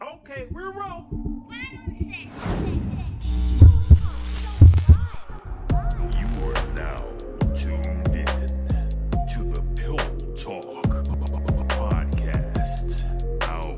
Okay, we're rolling. You are now tuned in to the Pillow Talk podcast hour.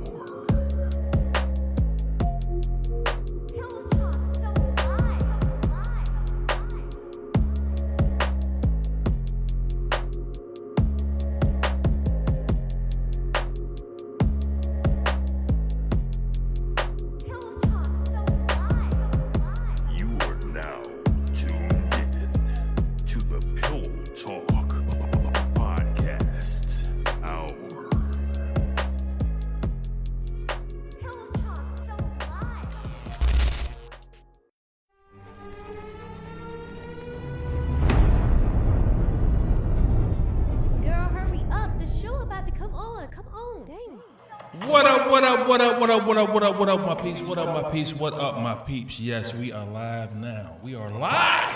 You are now tuned in to the Pillow Talk podcast hour. Girl, hurry up. The show about to come on. Come on. Dang. What up, what up, what up, what up, what up, what up, what up, my peeps? What up, my peeps? What up, my peeps? Yes, we are live now. We are live.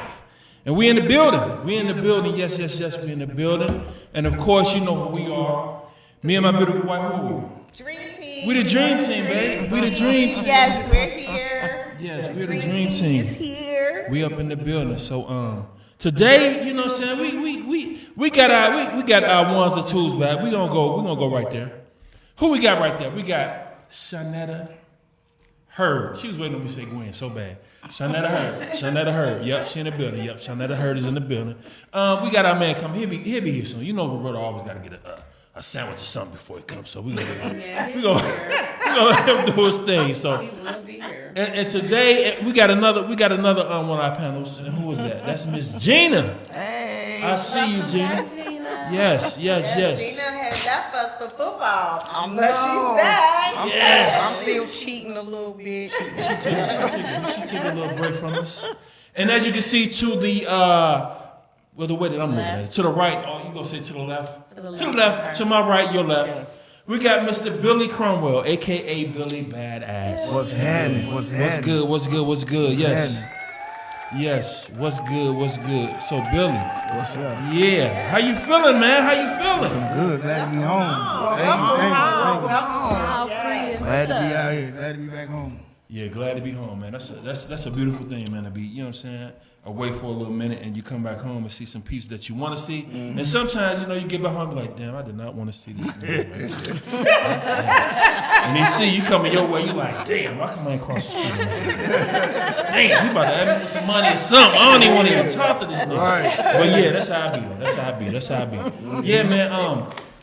And we in the building. We in the building. Yes, yes, yes, we in the building. And of course, you know who we are. Me and my beautiful wife, who? Dreamteam. We the Dream Team, baby. We the Dream Team. Yes, we're here. Yes, we're the Dream Dream Team Team. is here. We up in the building. So today, you know what I'm saying? We got our ones and twos back. We're gonna go right there. Who we got right there? We got Shanetta Hurd. She was waiting on me to say Gwen so bad. Shanetta Hurd. Shanetta Hurd. Yep, she in the building. Yep, Shanetta Hurd is in the building. We got our man coming. He'll be here soon. You know, brother always got to get a sandwich or something before he comes. So we gonna let him do his thing. So He will be here. and today we got another one of our panels. And who is that? That's Miss Gina. Hey. I see you, Gina. Gina. Yes. Gina had left us for football. But she's No. back. Yes. I'm still cheating a little bit. She took a little break from us. And as you can see to the the way that I'm looking at it, to the right, you gonna say to the left? To the left. To the left, to my right, your left. Yes. We got Mr. Billy Cromwell, A.K.A. Billy Badass. What's happening? What's happening? What's good? Yes. happening? Yes. What's good? So Billy. What's up? Yeah. How you feeling, man? How you feeling? I'm good. Glad to be home. How free is Glad to be stuff. out here. Glad to be back home. Yeah, glad to be home, man. That's a beautiful thing, man, to be, you know what I'm saying, away for a little minute and you come back home and see some peeps that you want to see. Mm-hmm. And sometimes, you know, you get back home and be like, damn, I did not want to see this. And they see you coming your way, you like, damn, why come I ain't cross the street? Damn, he about to ask me for some money or something. I don't even want to even talk to this nigga. Right. But yeah, that's how I be. Yeah, man.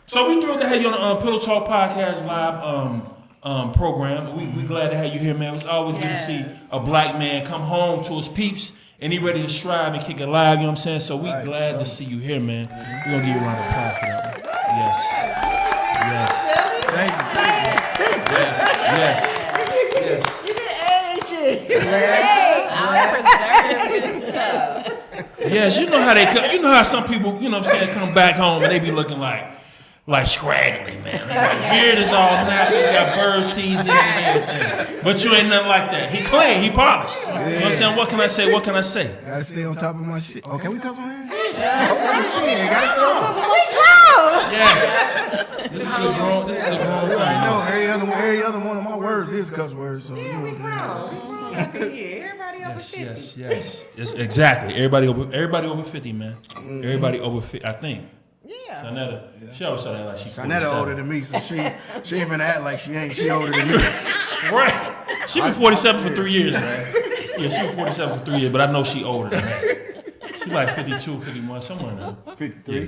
So we thrilled to have you on the Pillow Talk Podcast live program. We glad to have you here, man. It's always good to see a black man come home to his peeps and he ready to strive and kick it live, you know what I'm saying? So we Right, glad to see you here, man. We're gonna give you a round of applause for that one. Yes. Thank you. Yes, you know how they come, you know how some people, you know what I'm saying, come back home and they be looking like scraggly, man. They like, beard is all natural, you got bird season and everything. But you ain't nothing like that. He clean, he polished. You know what I'm saying? What can I say? Gotta stay on top of my shit. Oh, can we cuss on here? Okay, shit. Gotta stay on top of my Yes. This is a grown shit. thing. I know every other one of my words is cuss words. So, you know what I'm saying? Everybody over 50. Yes, exactly. Everybody over 50, man. Everybody over 50, I think. Yeah. Shanetta, she always say that like she's 47. Shanetta older than me, so she ain't finna act like she ain't. She older than me. Right. She been 47 for 3 years, man. Yeah, she been 47 for 3 years, but I know she older, man. She like 52, 51, somewhere in there. 53. Yeah.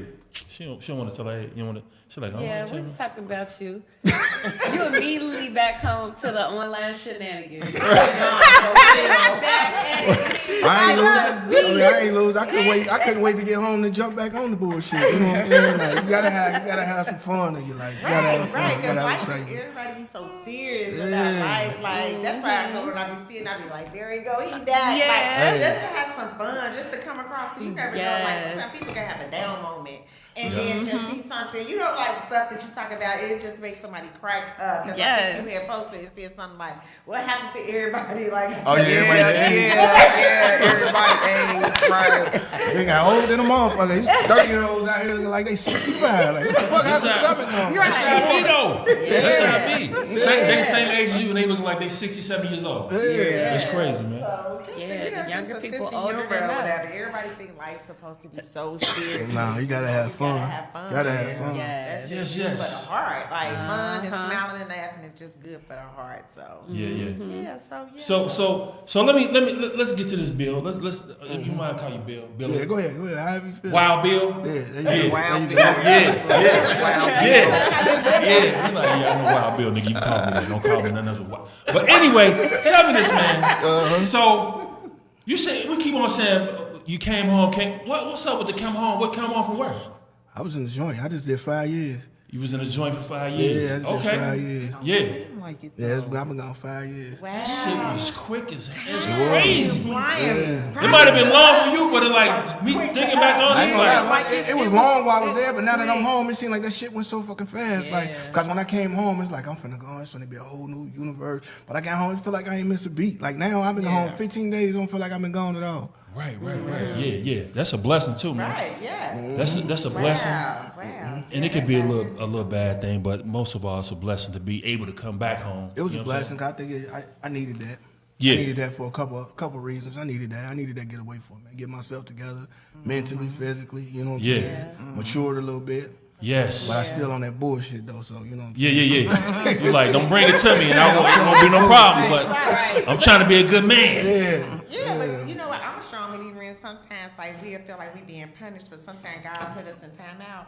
She don't want to tell her age. You don't want to. She like, Yeah, tell we me. was talking about you. You immediately back home to the online shenanigans. I ain't lose. I couldn't wait to get home and jump back on the bullshit. You know what I'm saying? Like, you gotta have some fun in your life. You gotta have fun. Right, You because gotta have life, excitement. everybody be so serious Yeah. about life. Like, that's why I go when I be seeing, I be like, there he go, he back. Yeah. Like, just to have some fun, just to come across, because you never know, like, Yes. sometimes people can have a down moment. And then just see something, you know, like stuff that you talk about, it just makes somebody crack up. Because I think you had posted and said something like, what happened to everybody? Like, Oh yeah, everybody age. everybody age, right. They got older than a motherfucker. 30-year-olds out here looking like they 65. Like, what the fuck happened to stomach on? You're That's how it be, though. That's how it be. They the same age as you and they look like they 60, 70 years old. Yeah. It's crazy, man. So, Yeah, younger just a people sense of older humor than or us. whatever. Everybody think life's supposed to be so serious. Nah, you gotta have fun. Gotta have fun. That's just Yes, good yes. for the heart. Like fun and smiling and laughing is just good for the heart. So Yeah. yeah. So let's get to this Bill. Let's you mind call you Bill? Bill. Yeah, go ahead. However you feel. Wild Bill. Yeah, there you go. Wild There you Bill. go. Yeah. You like, I know Wild Bill, nigga. You call me that. Don't call me none other wild. But anyway, tell me this, man. So you say we keep on saying you came home. What's up with the come home? What come home from work? I was in the joint. I just did 5 years. You was in a joint for 5 years. Yeah, I just did 5 years. Yeah. Like it, Yeah, I've been gone 5 years. wow. That shit was quick as hell. It's was. crazy. Flying. It might have been long for you, but it like me thinking back on I it, ain't gonna lie, like it was long while I was there, but now that I'm home, it seems like that shit went so fucking fast. Like, cause when I came home, it's like I'm finna go, it's gonna be a whole new universe. But I got home, it feel like I ain't missed a beat. Like now, I've been home 15 days, don't feel like I've been gone at all. Right. Yeah. That's a blessing too, man. Right. Yeah. That's a blessing. Wow. And it could be a little bad thing, but most of all, it's a blessing to be able to come back home. It was You a know what I'm blessing. 'Cause I think I needed that. Yeah. I needed that for a couple reasons. I needed that get away from it, get myself together, mentally, physically. You know what I'm saying? Matured a little bit. Yes. But I still on that bullshit though. So you know. What I'm Yeah. You like, don't bring it to me, and it won't be no problem. But I'm trying to be a good man. Yeah, but you know what? I'm a strong believer in sometimes like we feel like we being punished, but sometimes God put us in timeout.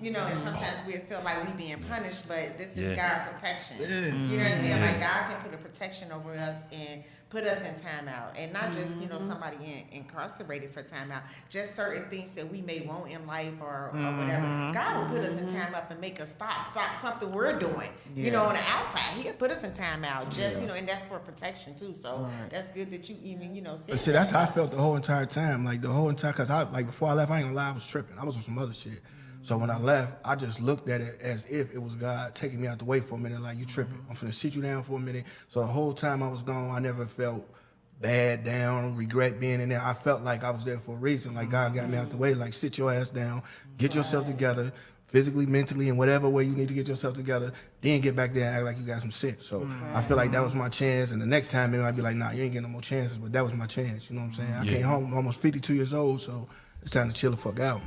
You know, and sometimes we feel like we being punished, but this is God's protection. You know what I'm saying? Like God can put a protection over us and put us in timeout, and not just somebody incarcerated for timeout. Just certain things that we may want in life or whatever. God will put us in timeout and make us stop something we're doing. You know, on the outside, He'll put us in timeout. Just and that's for protection too. So that's good that you even said. But see, that's how I felt the whole entire time. Like the whole entire, cause before I left, I ain't gonna lie, I was tripping. I was on some other shit. So when I left, I just looked at it as if it was God taking me out the way for a minute. Like, you tripping. I'm finna sit you down for a minute. So the whole time I was gone, I never felt bad, down, regret being in there. I felt like I was there for a reason. Like God got me out the way. Like, sit your ass down, get yourself together, physically, mentally, in whatever way you need to get yourself together. Then get back there and act like you got some sense. So I feel like that was my chance. And the next time, maybe I'd be like, nah, you ain't getting no more chances. But that was my chance. You know what I'm saying? I came home almost 52 years old, so it's time to chill the fuck out.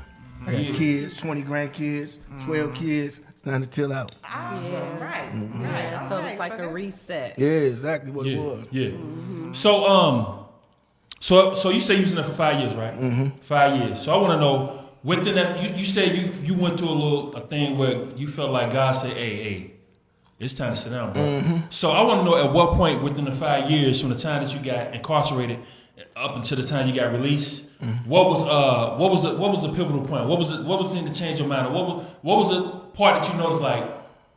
I got kids, 20 grandkids, 12 kids. It's time to chill out. Awesome. Right. Yeah, so it's like a reset. Yeah, exactly what it was. Yeah. So so you say you was in there for 5 years, right? 5 years. So I want to know within that. You said you went through a thing where you felt like God said, hey, it's time to sit down, bro. So I want to know at what point within the 5 years from the time that you got incarcerated up until the time you got released, what was the pivotal point? What was the thing that changed your mind? What was the part that you noticed like,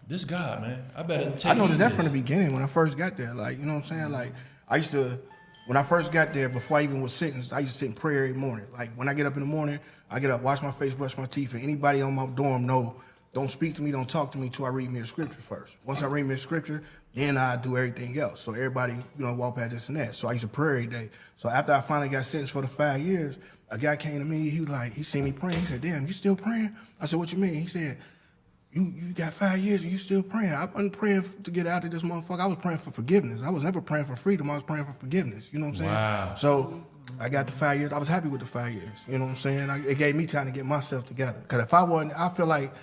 this God, man, I better take. I noticed that from the beginning when I first got there. Like, you know what I'm saying? Like, I used to, when I first got there, before I even was sentenced, I used to sit in prayer every morning. Like, when I get up in the morning, I get up, wash my face, brush my teeth, and anybody on my dorm know, don't speak to me, don't talk to me until I read me a scripture first. Once I read me a scripture, then I do everything else. So everybody, walk past this and that. So I used to pray every day. So after I finally got sentenced for the 5 years, a guy came to me, he seen me praying. He said, damn, you still praying? I said, what you mean? He said, you got 5 years and you still praying. I wasn't praying to get out of this motherfucker. I was praying for forgiveness. I was never praying for freedom. I was praying for forgiveness. You know what I'm saying? Wow. So I got the 5 years. I was happy with the 5 years. You know what I'm saying? It gave me time to get myself together. Because I feel like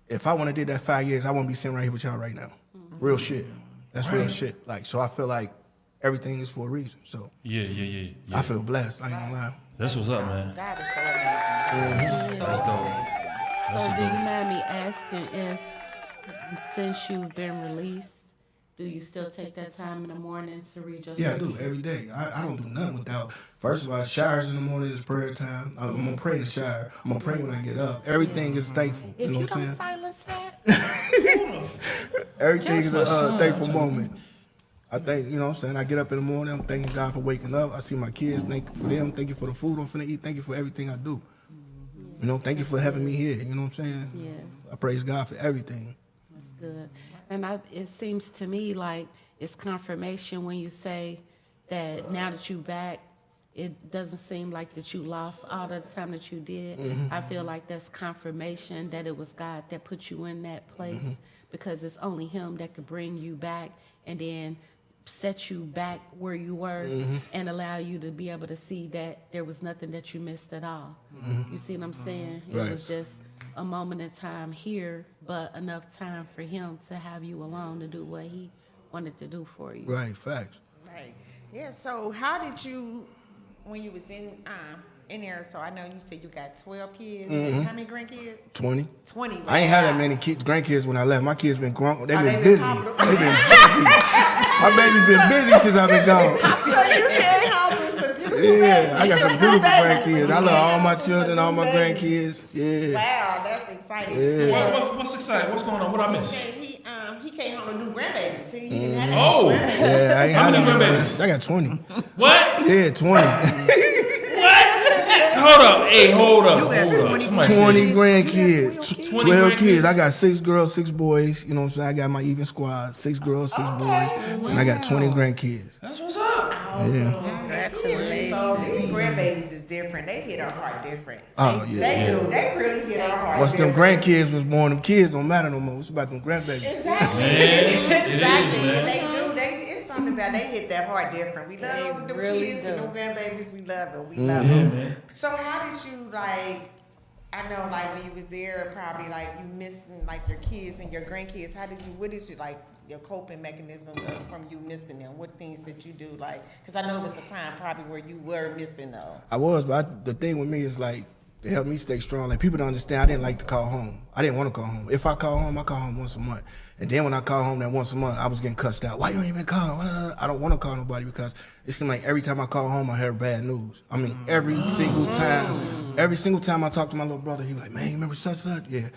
if I wouldn't have did that 5 years, I wouldn't be sitting right here with y'all right now. Real shit. That's real shit. Like, so I feel like everything is for a reason. So Yeah. I feel blessed. I ain't gonna lie. That's what's up, man. God is so amazing. That's dope. So do you mind me asking if, since you've been released, do you still take that time in the morning to read your Yeah, I scripture? do every day. I don't do nothing without. First of all, showers in the morning is prayer time. I'm gonna pray in the shower. I'm gonna pray when I get up. Everything is thankful. If You know you what I'm don't saying? silence that, Everything is a thankful moment. I think, you know what I'm saying? I get up in the morning, I'm thanking God for waking up. I see my kids, thank you for them, thank you for the food I'm finna eat, thank you for everything I do. Thank you for having me here, you know what I'm saying? Yeah. I praise God for everything. that's good. And it seems to me like it's confirmation when you say that now that you back, it doesn't seem like that you lost all the time that you did. I feel like that's confirmation that it was God that put you in that place because it's only Him that could bring you back and then set you back where you were and allow you to be able to see that there was nothing that you missed at all. You see what I'm saying? It Right. was just a moment in time here, but enough time for him to have you alone to do what he wanted to do for you. Right, facts. Right. Yeah. So how did you, when you was in there? So I know you said you got 12 kids. How many grandkids? 20. 20. I ain't had that Wow. many kids, grandkids when I left. My kids been grown. They've Oh, been they been busy. popular. They've been busy. My baby's been busy since I've been gone. So you came home with some beautiful Yeah, I got some beautiful babies. grandkids. I love all my children, all my grandkids. Yeah. Wow, that's exciting. Yeah. What's exciting? What's going on? What I miss? He came home with new grandbabies. He didn't have that Oh. grandbabies. Yeah, I ain't How had many that many. grandbabies? I got 20. What? Yeah, 20. Hold up. Hey, hold up. You got Hold up. 20 Somebody 20 said- grandkids. 20 12 grandkids? kids. I got 6 girls, 6 boys. You know what I'm saying? I got my even squad. 6 girls, 6 boys. And I got 20 grandkids. That's what's up. So these grandbabies is different. They hit our heart different. Oh, They yeah. do. They really hit our heart Once them different. grandkids was born, them kids don't matter no more. It's about them grandbabies. Exactly. Man, Exactly. it is, man. And they do. It's something about they hit that heart different. We They love them really kids do. and them grandbabies. We love them. We love Yeah, them. man. So how did you like? I know, like when you was there, probably like you missing like your kids and your grandkids. What did you like your coping mechanism from you missing them? What things did you do? Like, because I know it was a time probably where you were missing them. I was, but the thing with me is like, it helped me stay strong. Like people don't understand, I didn't like to call home. I didn't want to call home. If I call home, I call home once a month. And then when I call home that once a month, I was getting cussed out. Why you ain't even calling? I don't want to call nobody because it seemed like every time I call home, I hear bad news. I mean, every single time I talk to my little brother, he was like, man, you remember such? Yeah. You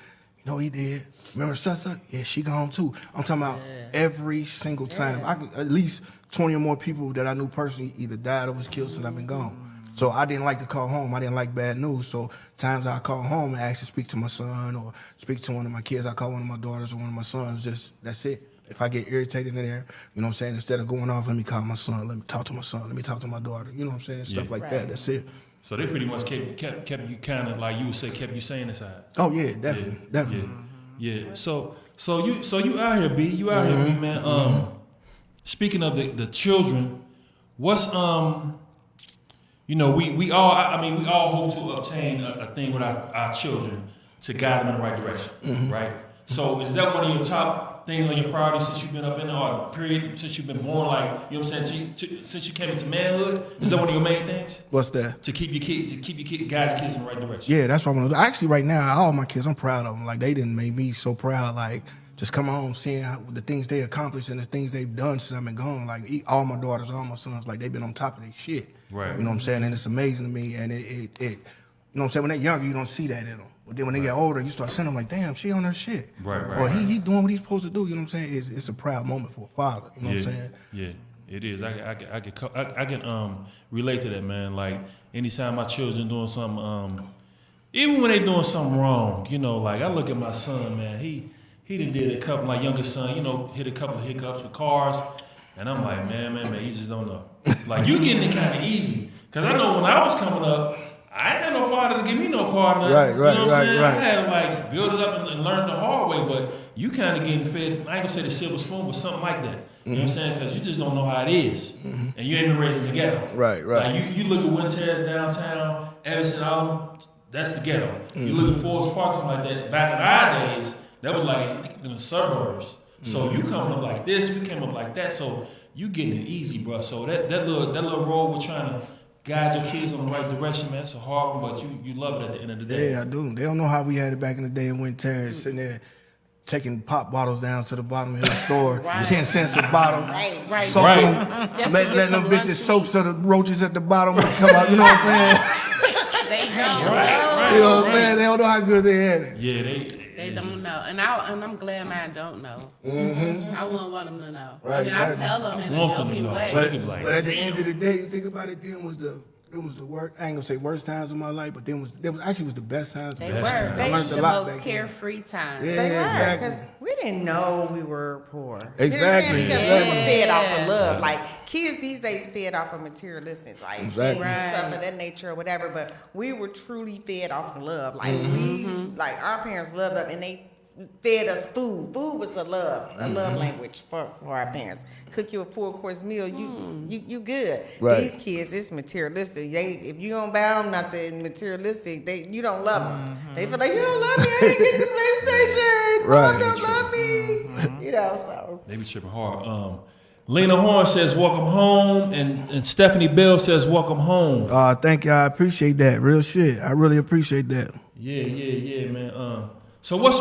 know he did. Remember such? Yeah, she gone too. I'm talking about every single time. I could, at least 20 or more people that I knew personally either died or was killed since I've been gone. So I didn't like to call home. I didn't like bad news. So times I call home and actually speak to my son or speak to one of my kids, I call one of my daughters or one of my sons. Just that's it. If I get irritated in there, you know what I'm saying? Instead of going off, let me call my son. Let me talk to my son. Let me talk to my daughter. You know what I'm saying? Stuff like that. That's it. So they pretty much kept you kind of like you would say kept you sane inside. Oh yeah, definitely. Yeah. So you out here, B. You out here, B, man. Speaking of the children, what's you know, we all hope to obtain a thing with our children to guide them in the right direction, right? So is that one of your top things on your priority since you've been up in the or period since you've been born, like you know what I'm saying, since you came into manhood? Is that one of your main things? What's that? To keep your kid, guide your kids in the right direction. Yeah, that's what I'm gonna do. Actually, right now, all my kids, I'm proud of them. Like they didn't make me so proud. Like just coming home, seeing the things they accomplished and the things they've done since I've been gone. Like all my daughters, all my sons, like they've been on top of their shit. Right. You know what I'm saying? And it's amazing to me. And it you know what I'm saying? When they're younger, you don't see that in them. But then when they get older, you start seeing them like, damn, she on her shit. Right. Or he doing what he's supposed to do. You know what I'm saying? It's a proud moment for a father. You know what I'm saying? Yeah, it is. I can relate to that, man. Like anytime my children doing something, even when they doing something wrong, you know, like I look at my son, man. He done did a couple, my youngest son, you know, hit a couple of hiccups with cars, and I'm like, man, you just don't know. Like you getting it kind of easy, cause I know when I was coming up, I ain't had no father to give me no car. Nothing. Right, You know what I'm saying? right. I had to like build it up and learn the hard way, but you kind of getting fed, I ain't gonna say the silver spoon, but something like that. You know what I'm saying? Because you just don't know how it is. And you ain't been raised in the ghetto. Right. Like you look at Wind Terrace downtown, Everson Island, that's the ghetto. You look at Forest Park, something like that. Back in our days, that was like in the suburbs. So you coming up like this, we came up like that. So you getting it easy, bro. So that little role we're trying to guide your kids on the right direction, man. It's a hard one, but you love it at the end of the day. Yeah, I do. They don't know how we had it back in the day in Wind Terrace, sitting there taking pop bottles down to the bottom of the store, 10 cents a bottle. Right. Soak Right. them, Just to letting get them some bitches lunch soak meat. so the roaches at the bottom would come out. You know what I'm saying? They don't. Right. You know what I'm saying? They don't know how good they had it. Yeah, They don't know, and I'm glad mine don't know. I wouldn't want them to know. Right, I mean, I right. tell them in a Want them to joking know. way. But at the end of the day, you think about it, them was the worst. I ain't gonna say worst times of my life, but them was the best times. They Best were. time. They I learned a the lot most back then. carefree time. Yeah. They were, exactly. because we didn't know we were poor. Exactly, You know what I'm saying? Because we exactly. were fed off of love. Like kids these days fed off of materialistic, like Exactly. things and stuff of that nature or whatever. But we were truly fed off of love. Like we, like our parents loved us, and fed us food. Food was a love language for our parents. Cook you a 4-course meal, you good. Right. These kids, it's materialistic. If you don't buy them nothing materialistic, you don't love them. They feel like, you don't love me, I ain't getting the PlayStation. Right. Mom don't love me. You know, so. They be tripping hard. Lena Horn says welcome home, and Stephanie Bell says welcome home. Thank you. I appreciate that. Real shit. I really appreciate that. Yeah, man. So what's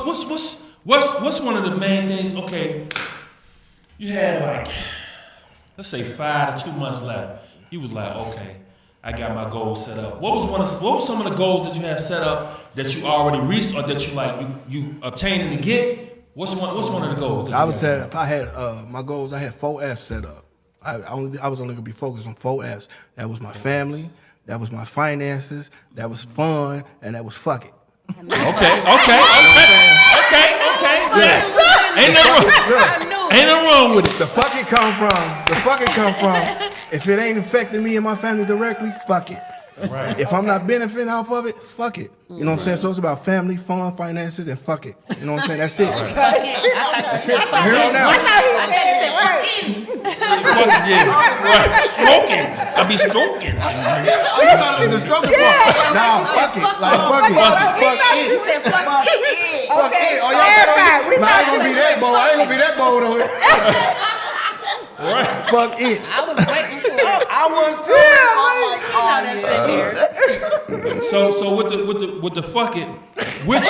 one of the main things? Okay, you had like, let's say 5 to 2 months left. You was like, okay, I got my goals set up. What was some of the goals that you have set up that you already reached, or that you obtained to get? What's one of the goals? I would say if I had my goals, I had 4 F's set up. I was only gonna be focused on 4 F's. That was my family, that was my finances, that was fun, and that was fuck it. Okay. Yes. Ain't nothing wrong with it. The fuck it come from. If it ain't affecting me and my family directly, fuck it. Right. If I'm not benefiting off of it, fuck it. You know what I'm saying? So it's about family, fun, finances, and fuck it. You know what I'm saying? That's it. That's it. From here on out. Fucking yeah. Right. Stroking. I be stroking. Oh, you gotta leave the stroking part. Nah, fuck it. Like, fuck it. Fuck it. Fuck it. Oh, y'all I ain't gonna be that bold. I ain't gonna be that bold on it. Right. Fuck it. I was waiting for it. I was too. So with the fuck it, which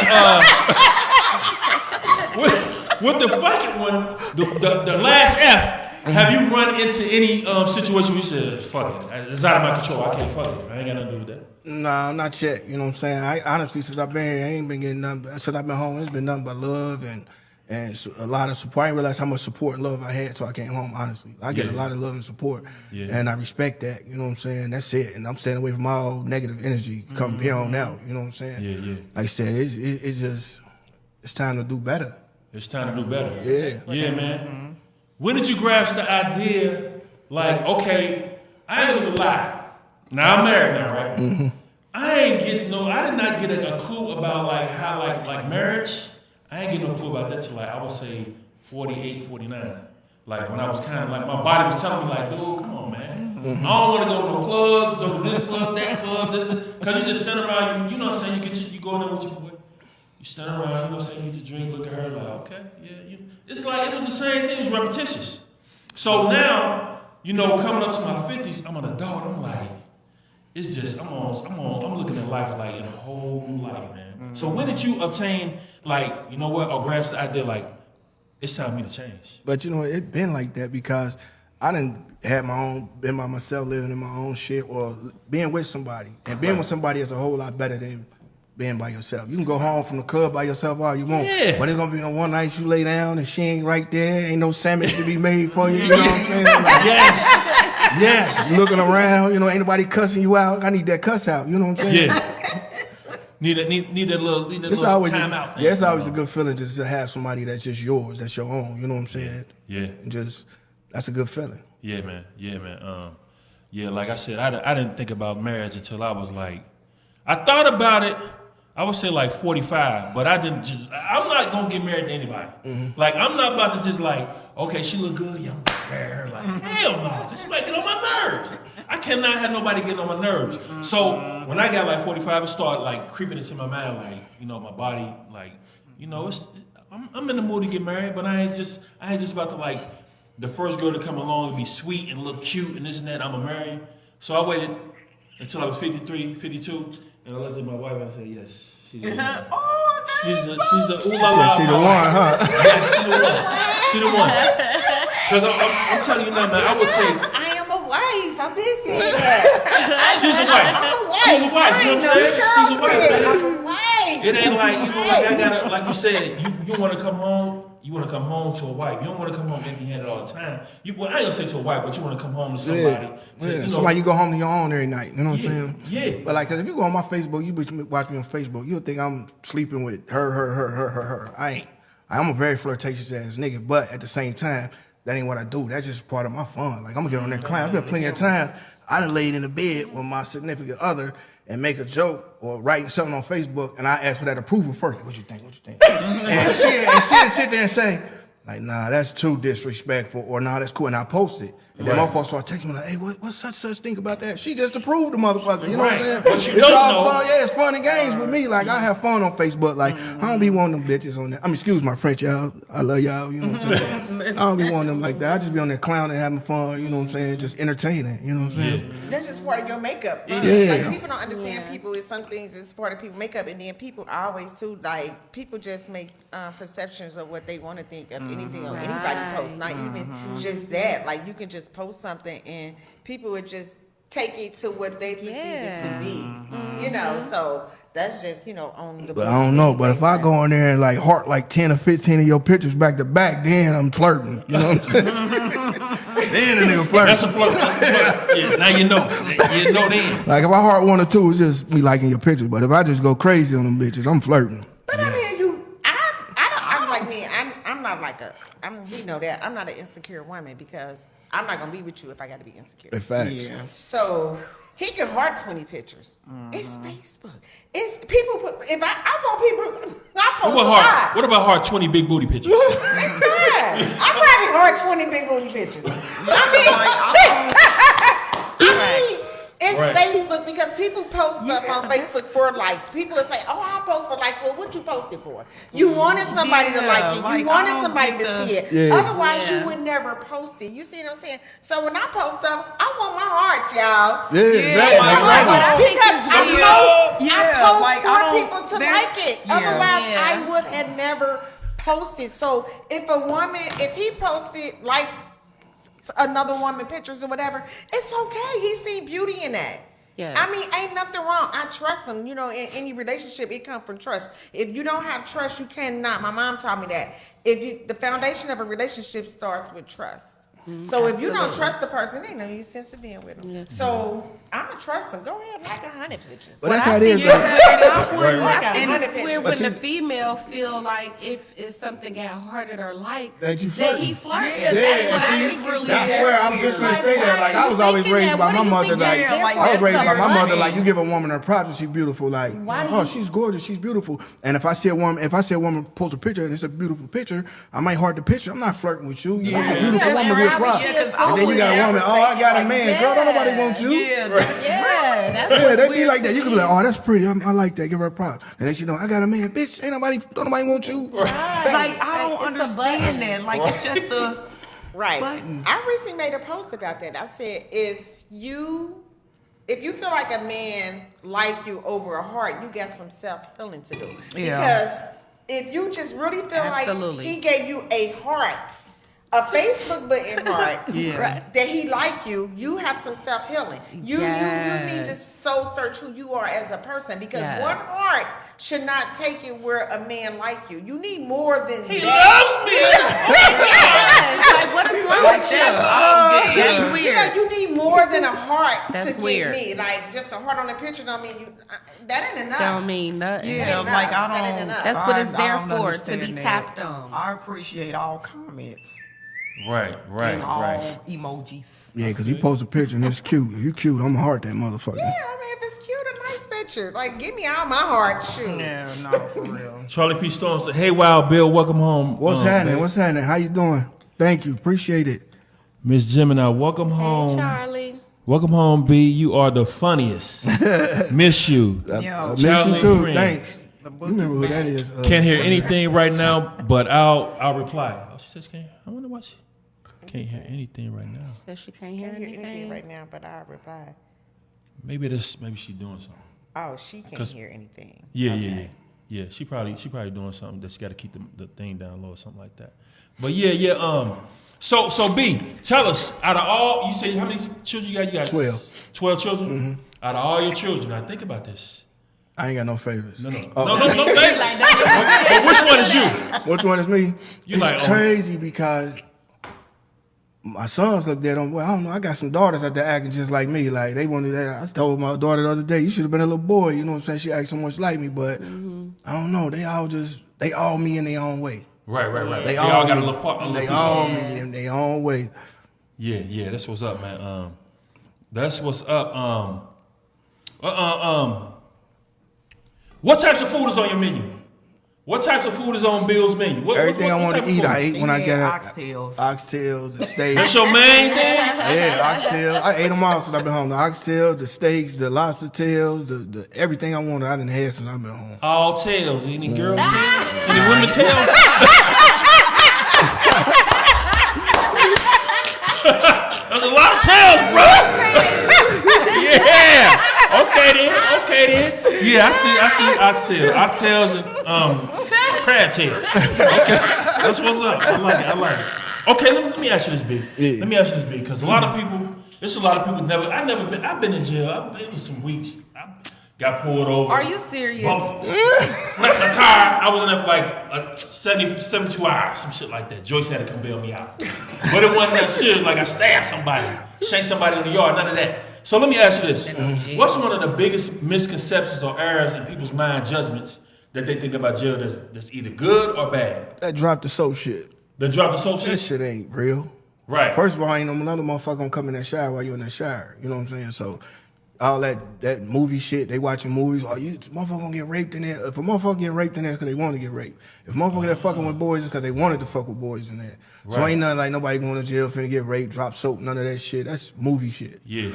with the fuck it one, the last F. Have you run into any situation where you said, fuck it, it's out of my control, I can't fuck it, I ain't got nothing to do with that? Nah, not yet. You know what I'm saying? I honestly, since I've been here, I ain't been getting nothing. Since I've been home, it's been nothing but love and a lot of support. I didn't realize how much support and love I had till I came home, honestly. I get a lot of love and support, and I respect that. You know what I'm saying? That's it. And I'm staying away from all negative energy coming here on out. You know what I'm saying? Yeah. Like I said, it's just, it's time to do better. It's time to do better. Yeah, man. When did you grasp the idea, like, okay, I ain't gonna lie. Now I'm married now, right? I did not get a clue about like how like marriage. I ain't get no clue about that till like I would say 48, 49. Like when I was kind of like my body was telling me like, dude, come on, man. I don't want to go to no clubs, go to this club, that club, this, because you just stand around. You know what I'm saying? You go in there with your boy. You stand around. You know what I'm saying? You just drink, look at her like, okay, yeah. It's like it was the same thing. It was repetitious. So now, you know, coming up to my 50s, I'm an adult. I'm like, it's just I'm looking at life like in a whole new light, man. So when did you obtain like, you know what, or grasp the idea like it's time for me to change? But you know, it been like that because I didn't have been by myself, living in my own shit, or being with somebody. And being with somebody is a whole lot better than being by yourself. You can go home from the club by yourself all you want, but it's gonna be no one night you lay down and she ain't right there. Ain't no sandwich to be made for you. You know what I'm saying? Like, yes. Looking around, you know, ain't nobody cussing you out. I need that cuss out. You know what I'm saying? Yeah. Need that little time out. Yeah, it's always a good feeling just to have somebody that's just yours, that's your own. You know what I'm saying? Yeah. And just that's a good feeling. Yeah, man. Like I said, I didn't think about marriage until I was like, I thought about it. I would say like 45, but I'm not gonna get married to anybody. Like, I'm not about to just like, okay, she look good, yeah, I'm gonna marry her. Like, hell no, because she might get on my nerves. I cannot have nobody getting on my nerves. So when I got like 45, it started like creeping into my mind, like, you know, my body, like, you know, I'm in the mood to get married, but I ain't just about to like, the first girl to come along and be sweet and look cute and this and that, I'm gonna marry. So I waited until I was 53, 52. And I looked at my wife and I said, yes, she's the one. She's the ooh la la. She the one, huh? Yeah, she the one. Because I'm telling you now, man, I would say. I am a wife. I've been saying that. She's a wife. I'm a wife. She's a wife. You know what I'm saying? She's a wife. I'm a wife. It ain't like, you know, like I gotta, like you said, you want to come home. You want to come home to a wife. You don't want to come home empty-handed all the time. I ain't gonna say to a wife, but you want to come home to somebody. Yeah. Somebody you go home to your own every night. You know what I'm saying? Yeah. But like, cause if you go on my Facebook, you watch me on Facebook, you'll think I'm sleeping with her. I ain't. I'm a very flirtatious ass nigga, but at the same time, that ain't what I do. That's just part of my fun. Like, I'm gonna get on that climb. It's been plenty of time. I done laid in the bed with my significant other, and make a joke or writing something on Facebook, and I ask for that approval first. What you think? What you think? and she'll sit there and say, like, nah, that's too disrespectful, or nah, that's cool, and I post it. And then motherfuckers start texting me like, hey, what's such think about that? She just approved the motherfucker, you know what I'm saying? But you it's don't all know. fun, yeah, it's fun and games with me. Like, I have fun on Facebook. Like, I don't be one of them bitches on there. I mean, excuse my French, y'all. I love y'all, you know what I'm saying? I don't be one of them like that. I just be on there clowning, having fun, you know what I'm saying? Just entertaining, you know what I'm saying? That's just part of your makeup. Yeah. Like, people don't understand people. It's some things it's part of people's makeup, and then people always too, like, people just make perceptions of what they want to think of anything on anybody post. Not even just that. Like, you can just post something and people would just take it to what they perceive it to be. You know, so that's just, you know, on the. But I don't know. But if I go in there and like heart like 10 or 15 of your pictures back to back, then I'm flirting. You know what I'm saying? Then the nigga flirting. That's a flirt. Yeah, now you know. You know then. Like if I heart 1 or 2, it's just me liking your pictures. But if I just go crazy on them bitches, I'm flirting. But I mean, I'm like me. I'm not like we know that I'm not an insecure woman because I'm not gonna be with you if I got to be insecure. In fact. Yeah. So he can heart 20 pictures. It's Facebook. It's people put. If I want people, I post What about heart 20 big booty pictures? It's fine. I probably heart 20 big booty pictures. I mean, it's Facebook because people post stuff on Facebook for likes. People will say, "Oh, I'll post for likes." Well, what you post it for? You wanted somebody to like it. like, You wanted I don't somebody get to see it. Yeah. Otherwise, you would never post it. You see what I'm saying? So when I post stuff, I want my hearts, y'all. Yeah, exactly. like, Like, But I think Because it's I weird. post like, I for don't- people to there's- like it. yeah. Otherwise, Yeah. I would have never posted. So if he posted like another woman pictures or whatever, it's okay. He see beauty in that. Yes. I mean, ain't nothing wrong. I trust him. You know, in any relationship, it comes from trust. If you don't have trust, you cannot. My mom taught me that. The foundation of a relationship starts with trust. So if you don't trust the person, ain't no sense of being with them. Yeah. So I'ma trust them. Go ahead, like 100 pictures. but that's how it is. Yeah, Like, I wouldn't like And 100 it's weird pictures. when see- the female feel like if something got hearted or liked, That you that he flirting. flirting. Yeah, That's Yeah, what I see, think is I weird. swear, I'm just gonna say that. Like, I was always raised by my mother. Like, Yeah, like, I was raised by my that's mother. funny. Like, you give a woman her props and she's beautiful. Like, Why do oh, you- she's gorgeous, she's beautiful. And if I see a woman post a picture and it's a beautiful picture, I might heart the picture. I'm not flirting with you. You're a beautiful Yeah, woman right. with props. Yeah, 'cause And then you got a woman. Oh, I got a man. Girl, don't nobody want you. Yeah, that's Yeah, that's Yeah, what's they be weird like to that. You can me. be like, oh, that's pretty. I like that. Give her props. And then she know, I got a man. Bitch, don't nobody want you. like I don't It's a understand button. that. Like it's just the Right. button. I recently made a post about that. I said if you feel like a man like you over a heart, you got some self-healing to do. Yeah. Because if you just really feel Absolutely. like he gave you a heart, a Facebook button heart, Yeah. that he like you, you have some self-healing. You need to soul search who you are as a person because Yes. one heart should not take it where a man like you. You need more than He that. loves me. Yes, like what is wrong Like with that's you? all That's good. You know, weird. you need more than a heart That's to weird. get me. Like just a heart on a picture don't mean you. That ain't enough. Don't mean nothing. Yeah, ain't like enough. I That ain't don't. enough. That's what it's I there don't for, to be understand that. tapped on. I appreciate all comments Right. and all emojis. Yeah, because he posts a picture and it's cute. If you cute, I'm gonna heart that motherfucker. Yeah, I mean, if it's cute, a nice picture. Like, give me all my heart. Shoot. Yeah, no, for real. Charlie P. Storm said, "Hey, Wild Bill, welcome home." What's happening? What's happening? How you doing? Thank you. Appreciate it. Miss Gemini, welcome Hey, home. Charlie. Welcome home, B. You are the funniest. Miss you. Yo, Miss you Charlie too. Green. Thanks. the You book remember who is that back. is? Can't hear anything right now, but I'll reply. Oh, she says can't. I wonder why she can't hear anything right now. Says she can't hear Can't hear anything anything. right now, but I'll reply. Maybe she's doing something. Oh, she can't 'Cause- hear anything. Yeah. She probably doing something that she got to keep the thing down low or something like that. But yeah. So B, tell us, out of all, you say how many children you got? You got 12. 12 children. Out of all your children, now think about this. I ain't got no favorites. No, Oh, no, thanks. But which one is you? Which one is me? You It's like, oh. crazy because my sons look at them. Well, I don't know. I got some daughters out there acting just like me. Like they wanted that. I told my daughter the other day, you should have been a little boy. You know what I'm saying? She acts so much like me, but I don't know. They all me in their own way. Right. They all got a me. little part. They all me in their own way. Yeah. That's what's up, man. That's what's up. What types of food is on your menu? What types of food is on Bill's menu? Everything I want type to of eat, food? I ate when I got oxtails. Oxtails, the steaks. That's your main thing? Yeah, oxtails. I ate them all since I've been home. The oxtails, the steaks, the lobster tails, the everything I wanted, I done had since I've been home. All tails. Any girl tails? Any women tails? That's a lot of tails, bro. Yeah. Okay then. Yeah, I see oxtails and crab tails. Okay, that's what's up. I like it. Okay, let me ask you this, B. Yeah. Let me ask you this, B, because a lot of people I've been in jail. I've been in some weeks. I got pulled over. Are you serious? Flat my tire. I was in there for like 72 hours, some shit like that. Joyce had to come bail me out. But it wasn't that serious, like I stabbed somebody, shanked somebody in the yard, none of that. So let me ask you this. What's one of the biggest misconceptions or errors in people's mind judgments that they think about jail that's either good or bad? That drop the soap shit. The drop the soap That shit? shit ain't real. Right. First of all, ain't another motherfucker gonna come in that shower while you in that shower. You know what I'm saying? So all that movie shit, they watching movies. Oh, you motherfucker gonna get raped in there. If a motherfucker getting raped in there, it's because they want to get raped. If a motherfucker that fucking with boys, it's because they wanted to fuck with boys in there. Right. So ain't nothing like nobody going to jail finna get raped, drop soap, none of that shit. That's movie shit. Yeah.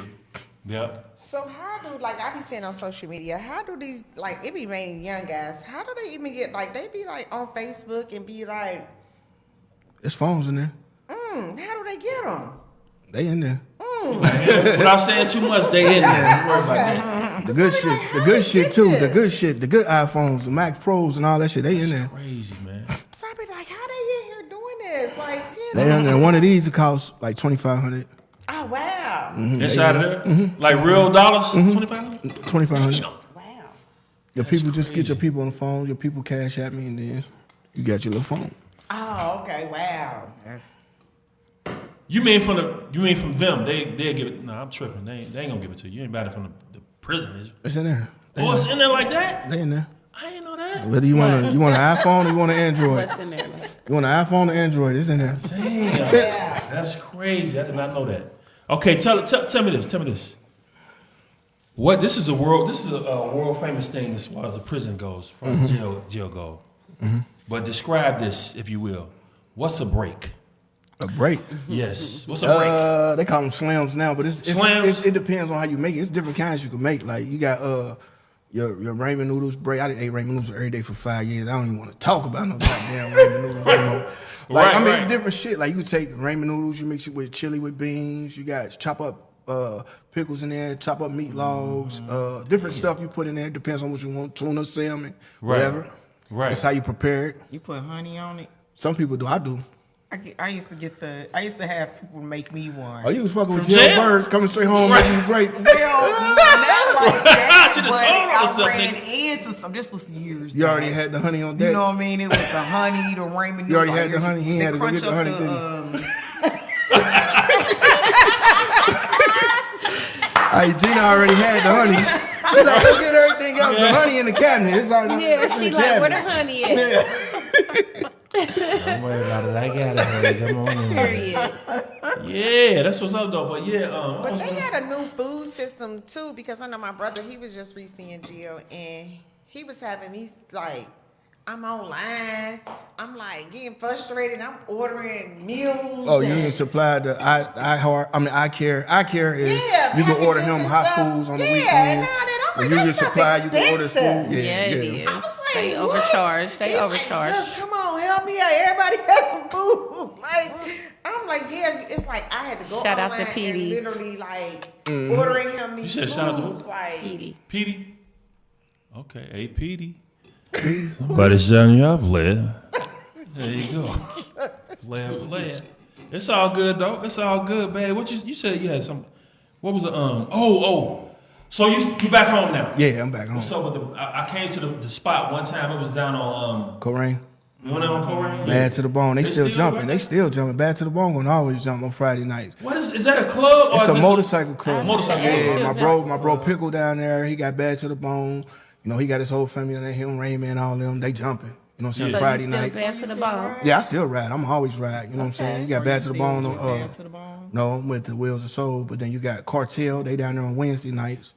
Yep. So how do, like I be seeing on social media, how do these, like it be mainly young guys, how do they even get, like they be like on Facebook and be like, There's phones in there. how do they get them? They in there. Without saying too much, they in there. Don't worry about that. The good So shit, like, the how good they shit get too. this? The good shit, the good iPhones, the Mac Pros and all that shit. They in there. Crazy, man. So I be like, how they in here doing this? Like seeing They in there. One of these will cost like $2,500. Oh wow. Inside of there? Like real dollars? 25? $2,500. Wow. Your people just get your people on the phone. Your people cash at me, and then you got your little phone. Oh, okay, wow. You mean from them? They give it. No, I'm tripping. They ain't gonna give it to you. You ain't about it from the prison, is you? It's in there. Oh, it's in there like that? They in there. I ain't know that. Whether you want an iPhone or you want an Android. What's in there? You want an iPhone or Android? It's in there. Damn, that's crazy. I did not know that. Okay, tell me this. Tell me this. What this is a world famous thing as far as the prison goes, as far as jail goes. But describe this, if you will. What's a break? A break. Yes. What's a break? They call them slams now, but Slams? it depends on how you make it. It's different kinds you can make. Like you got your ramen noodles break. I didn't eat ramen noodles every day for 5 years. I don't even want to talk about no goddamn ramen noodles anymore. Like Right. it's different shit. Like you take ramen noodles, you mix it with chili with beans. You got chop up pickles in there, chop up meat logs, different stuff you put in there. Depends on what you want. Tuna, salmon, whatever. Right. That's how you prepare it. You put honey on it. Some people do. I do. I used to have people make me one. Oh, you was fucking with From jail jail? birds coming straight home making grapes. Not like that, Should've but told us I something. ran into some. This was years. You already back. had the honey on deck. You know what I mean? It was the honey, the ramen. You already noodle. had the honey. He ain't had to go crunch get the up honey, did he? Gina already had the honey. She's like, go get everything else. The honey in the cabinet. It's already Yeah, it's in she the like, where the cabinet. honey at? Don't worry about it. I got it. Honey. Come on in. Period. Yeah, that's what's up though. But yeah, But they got a new food system too, because I know my brother, he was just recently in jail and he was having me like, I'm online, I'm like getting frustrated, I'm ordering meals. Oh, you and- didn't supply the iCare. iCare is Yeah, you can order packages him and hot stuff. foods on the Yeah, weekend. and all that. I'm When like, you that get stuff supply, you can order food. expensive. Yeah, it is. I was like, They what? overcharge. They He's overcharge. Like, sis, come on, help me out. Everybody has some food. Like, I'm like, yeah. It's like I had to go Shout out to online and Petey. literally like ordering him these You said shout out to who? foods. Like, Petey. Petey. Okay, hey Petey. But it's on your player. There you go. Player. It's all good though. It's all good, babe. What you said you had some? What was the So you back home now? Yeah, I'm back home. What's up with the? I came to the spot one time. It was down on Corain. One on Korean? Bad to the bone. They still jumping. right? They still jumping. Bad to the bone gonna always jump on Friday nights. What is that a club or It's a just motorcycle club. Motorcycle Yeah, club. my bro Pickle down there, he got Bad to the Bone. You know, he got his whole family down there, him, Raymond, all them, they jumping. You know what I'm saying? So Friday you still night. bad to the bone? Yeah, I still ride. I'm always ride. You know what I'm saying? You got Bad to the Bone Bad to the bone. no, I'm with the Wheels of Soul, but then you got Cartel, they down there on Wednesday nights.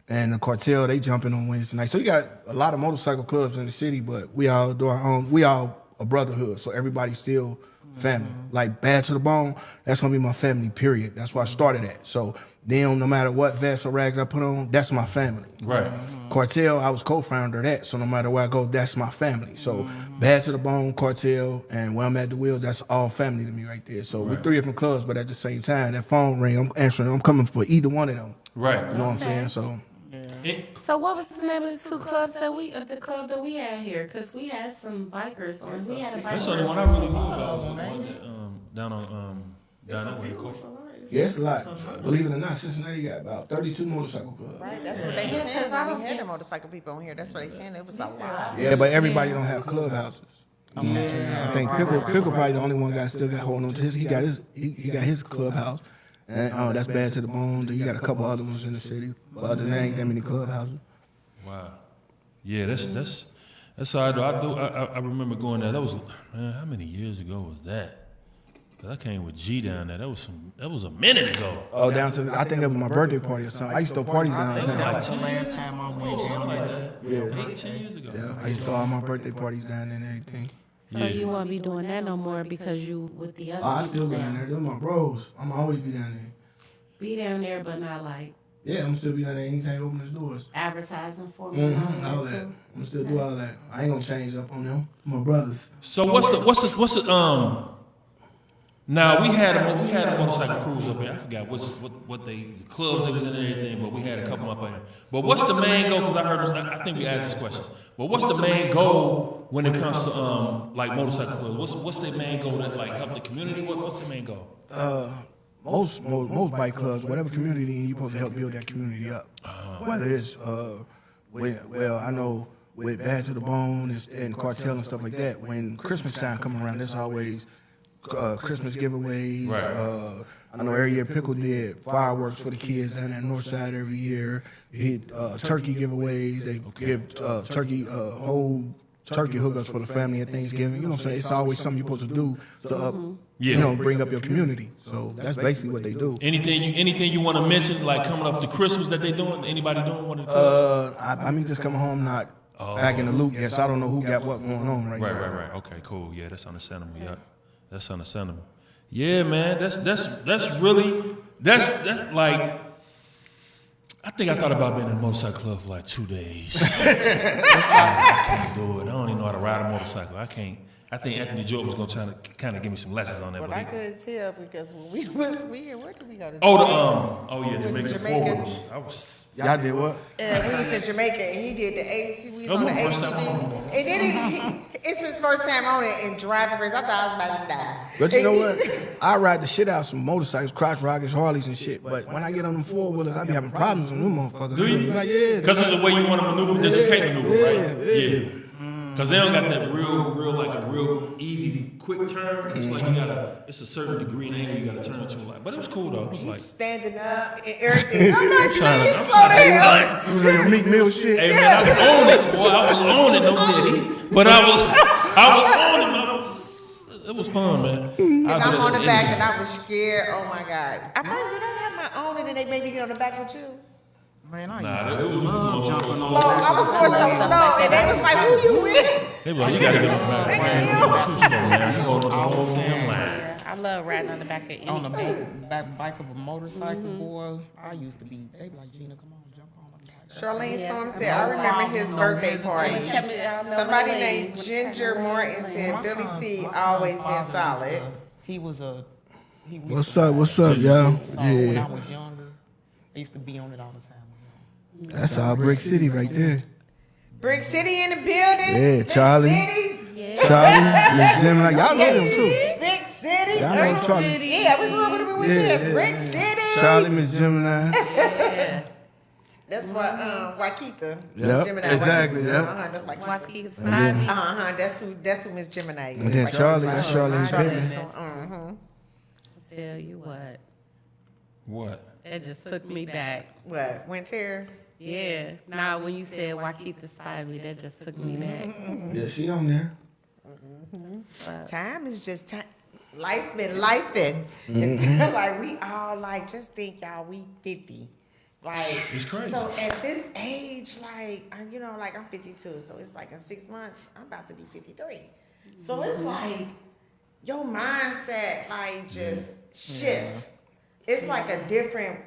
And the cartel, they jumping on Wednesday night. So you got a lot of motorcycle clubs in the city, but we all do our own. We all a brotherhood, so everybody's still family. Like Bad to the Bone, that's gonna be my family, period. That's where I started at. So then no matter what vest or rags I put on, that's my family. Right. Cartel, I was co-founder of that, so no matter where I go, that's my family. So Bad to the Bone, Cartel, and Where I'm At the Wheels, that's all family to me right there. So we're 3 different clubs, but at the same time, that phone ring, I'm answering, I'm coming for either one of them. Right. You know what I'm saying? So So what was the name of the 2 clubs that the club that we had here? Because we had some bikers on. We had a That's the biker. only one I really knew about was the one that, down that way. yeah, it's a lot. Believe it or not, Cincinnati got about 32 motorcycle clubs. Right, that's what they were saying when we had the motorcycle people on here. That's what they saying. It was a lot. Yeah, but everybody don't have clubhouses. You know what I'm saying? I think Pickle probably the only one guy still got holding on to his. He got his clubhouse. And that's Bad to the Bone. Then you got a couple other ones in the city. But other than that, ain't that many clubhouses. Wow. Yeah, that's how I do. I remember going there. That was, man, how many years ago was that? 'Cause I came with G down there. That was a minute ago. Oh, down to I think it was my birthday party or something. I used to throw parties down there. That's the last time I went down there. Yeah. 8, 10 years ago. Yeah, I used to throw all my birthday parties down there and everything. So you won't be doing that no more because you with the other I people still be now. down there. They're my bros. I'm always be down there. Be down there, but not like Yeah, I'm still be down there anytime you open his doors. advertising for me. All that. I'm still do all that. I ain't gonna change up on them. My brothers. So what's the now we had a motorcycle cruise up here. I forgot what the clubs they was in and everything, but we had a couple up here. But what's the main goal? Because I heard I think we asked this question. But what's the main goal when it comes to like motorcycle clubs? What's their main goal that like help the community? What's the main goal? Most bike clubs, whatever community you're supposed to help build that community up. Whether it's I know with Bad to the Bone and Cartel and stuff like that, when Christmas time come around, there's always Christmas giveaways. Right. I know every year Pickle did fireworks for the kids down at North Side every year. He turkey giveaways. They give turkey whole turkey hookups for the family at Thanksgiving. You know what I'm saying? It's always something you're supposed to do to bring up your community. So that's basically what they do. Anything you want to mention, like coming up to Christmas that they doing? Anybody doing one of the I mean, just coming home not back in the loop yet, so I don't know who got what going on right now. Right. Okay, cool. Yeah, that's understandable. Yeah, that's understandable. Yeah, man, that's really like. I think I thought about being in a motorcycle club for like 2 days. I can't do it. I don't even know how to ride a motorcycle. I can't. I think Anthony Jordan was gonna try to kind of give me some lessons on that. Well, but I could tell because when we where did we go to? Jamaica. Y'all did what? We was in Jamaica and he did the ATV. We was on the ATV. And then it's his first time on it and driving race. I thought I was about to die. But you know what? I ride the shit out of some motorcycles, crotch rockets, Harleys and shit. But when I get on them 4-wheelers, I be having problems on them motherfuckers. Do you? Like, yeah. Because it's the way you want to maneuver that you can't maneuver, right? Yeah. Because they don't got that real easy, quick turn. It's like it's a certain degree and angle you gotta turn to. Like, but it was cool though. It was like standing up and everything. I'm like, man, you slow down. You was on your Meek Mill shit. Hey man, I was on it, boy. I was on it, no kidding. But I was on it, man. It was fun, man. And I'm on the back and I was scared. Oh my God. I first did I have my own and then they made me get on the back with you. Man, I used to it was love jumping on the Oh, back. I was going so slow and they was like, who you with? They were like, you gotta get on the back. Man, you hold on the whole damn line. Yeah, I love riding on the back of any On the back bike of a motorcycle, boy. I used to be, they be like, Gina, come on, jump on the bike. Charlene Storm said, I remember his birthday party. Somebody named Ginger Morton said, Billy C. always been solid. He was a. What's up, y'all? When I Yeah. was younger, I used to be on it all the time. That's all Brick City right there. Brick City in the building. Yeah, Big Charlie. City. Charlie, Miss Gemini. Y'all know them too. Big City. Y'all know Charlie. Yeah, we grew up with him with this. Brick City. Charlie, Miss Gemini. That's what Waikita. Yep, Gemini, exactly, Waikita. yep. That's like Waikita Society. That's who Miss Gemini is. And then Charlie, that's Charlene Charlie baby. Storm. Tell you what, What? that just took me back. What? Wind Terrace? Yeah. Nah, when you said Waikita Society, that just took me back. Yeah, she on there. Time is just time. Life been lifing. Like we all like, just think y'all, we 50. Like, It's crazy. So at this age, like, I'm 52, so it's like in 6 months, I'm about to be 53. So it's like, your mindset, like, just shift. It's like a different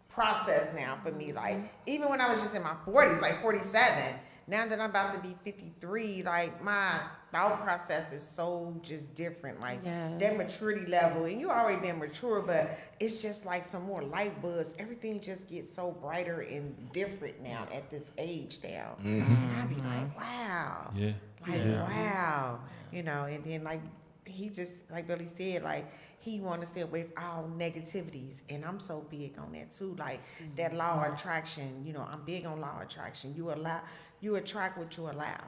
process now for me. Like, even when I was just in my 40s, like 47, now that I'm about to be 53, like, my thought process is so just different. Like, that maturity level, and you already been mature, but it's just like some more light bulbs. Everything just gets so brighter and different now at this age now. And I be like, wow. Yeah. Wow. And then, like, he just, like Billy said, like, he want to stay away from all negativities, and I'm so big on that too. Like, that law of attraction, I'm big on law of attraction. You attract what you allow.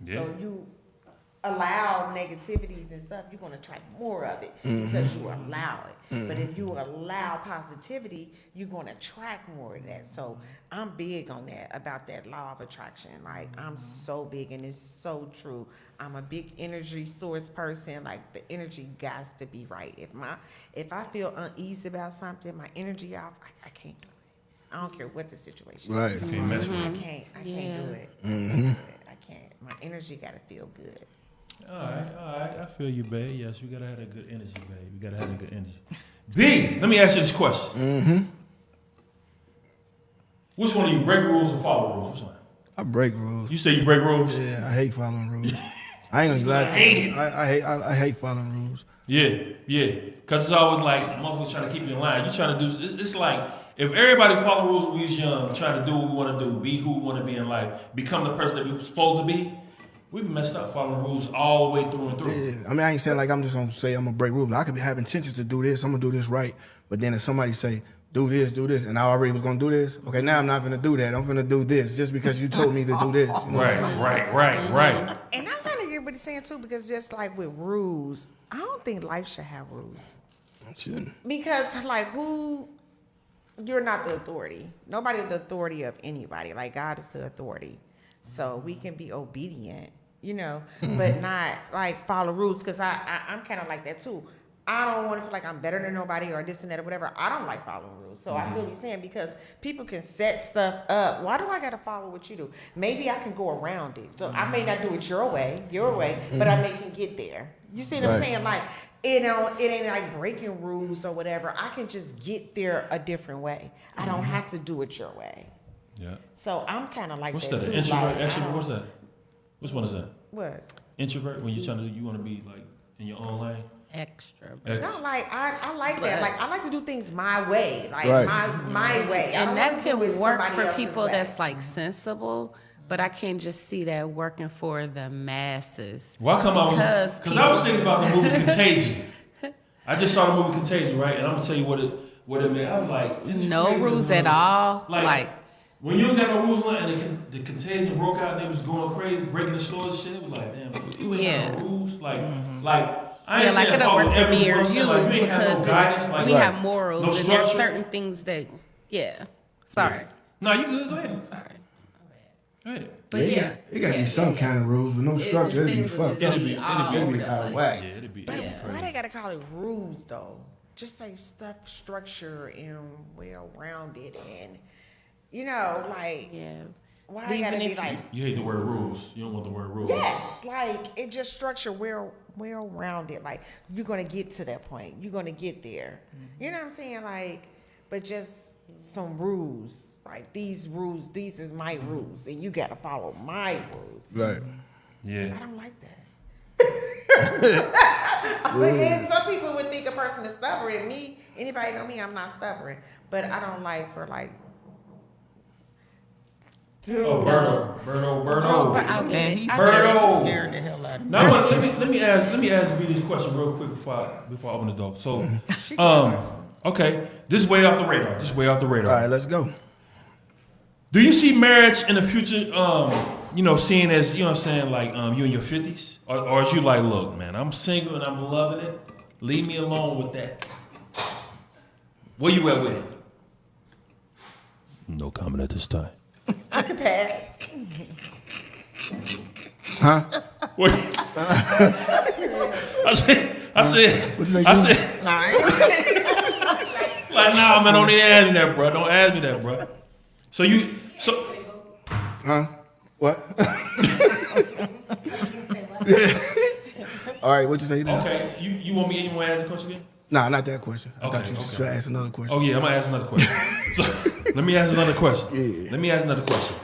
Yeah. So you allow negativities and stuff, you're going to attract more of it because you allow it. But if you allow positivity, you're going to attract more of that. So I'm big on that, about that law of attraction. Like, I'm so big, and it's so true. I'm a big energy source person. Like, the energy has to be right. If I feel uneasy about something, my energy off, I can't do it. I don't care what the situation Right. is. You can't mess with it. I can't do it. I can't. My energy got to feel good. All right. I feel you, babe. Yes, we gotta have that good energy, babe. We gotta have that good energy. B, let me ask you this question. Which one of you break rules or follow rules? Which one? I break rules. You say you break rules? Yeah, I hate following rules. I ain't gonna lie to you. I hate following rules. Yeah. Cause it's always like motherfuckers trying to keep you in line. You trying to do. It's like if everybody follow rules when we was young, trying to do what we want to do, be who we want to be in life, become the person that we were supposed to be. We messed up following rules all the way through and through. Yeah. I mean, I ain't saying like I'm just gonna say I'm gonna break rules. I could have intentions to do this. I'm gonna do this right. But then if somebody say do this, and I already was gonna do this. Okay, now I'm not gonna do that. I'm gonna do this just because you told me to do this. You know? Right. And I'm gonna get what he's saying too, because just like with rules, I don't think life should have rules. It shouldn't. Because like you're not the authority. Nobody's the authority of anybody. Like, God is the authority. So we can be obedient, but not like follow rules. Because I'm kind of like that too. I don't want to feel like I'm better than nobody or this and that or whatever. I don't like following rules. So I feel what you're saying, because people can set stuff up. Why do I got to follow what you do? Maybe I can go around it. So I may not do it your way, but I may can get there. You see what I'm saying? Like, it ain't like breaking rules or whatever. I can just get there a different way. I don't have to do it your way. Yeah. So I'm kind of like What's that that? too. Introvert, Like, extrovert. What's that? Which one is that? What? Introvert, when you want to be like in your own lane. Extra. No, like I like that. Like, I like to do things my way, like my way. I don't And that wanna do can it work somebody for else's people way. that's like sensible, but I can't just see that working for the masses. Why come Because I was thinking about the movie Contagion. I just saw the movie Contagion, right? And I'm gonna tell you what it meant. I was like, no rules at all. Like when you don't got no rules, and the contagion broke out, and they was going crazy, breaking the stores and shit. It was like, damn, you ain't got no rules. Like I ain't like saying it'll work follow for me or everyone, you like, you ain't have no because guidance, like, we have morals no and there's structure. certain things that Sorry. No, you good. Go ahead. Sorry. Go ahead. But It got to be some kind of rules with no structure. It'd be fucked up. It'd be out of whack. Yeah, it'd be. Why they gotta call it rules though? Just say stuff, structure, and well-rounded, and like why it gotta be like? You hate the word rules. You don't want the word rules. Yes, like it just structure well-rounded. Like, you're gonna get to that point. You're gonna get there. You know what I'm saying? Like, but just some rules. Like, these rules, these is my rules, and you gotta follow my rules. Right. Yeah. I don't like that. And some people would think a person is stubborn. And anybody know me, I'm not stubborn. But I don't like for like. Oh, Berto. And he's Birdo. scared the hell out of me. Now, let me ask B this question real quick before I open the door. So, okay, this is way off the radar. All right, let's go. Do you see marriage in the future? Seeing as you know what I'm saying, like you in your 50s, or is you like, look, man, I'm single and I'm loving it. Leave me alone with that. Where you at with it? No comment at this time. I can pass. Huh? What? I said. What you say, I Junior? said. Like, nah, man, don't even ask me that, bro. Don't ask me that, bro. Huh? What? All right, what you say now? Okay, you want to ask a question again? Nah, not that question. I thought you Okay. was trying to ask another question. Oh yeah, I'm gonna ask another question. So let me ask another question. Yeah. Let me ask another question.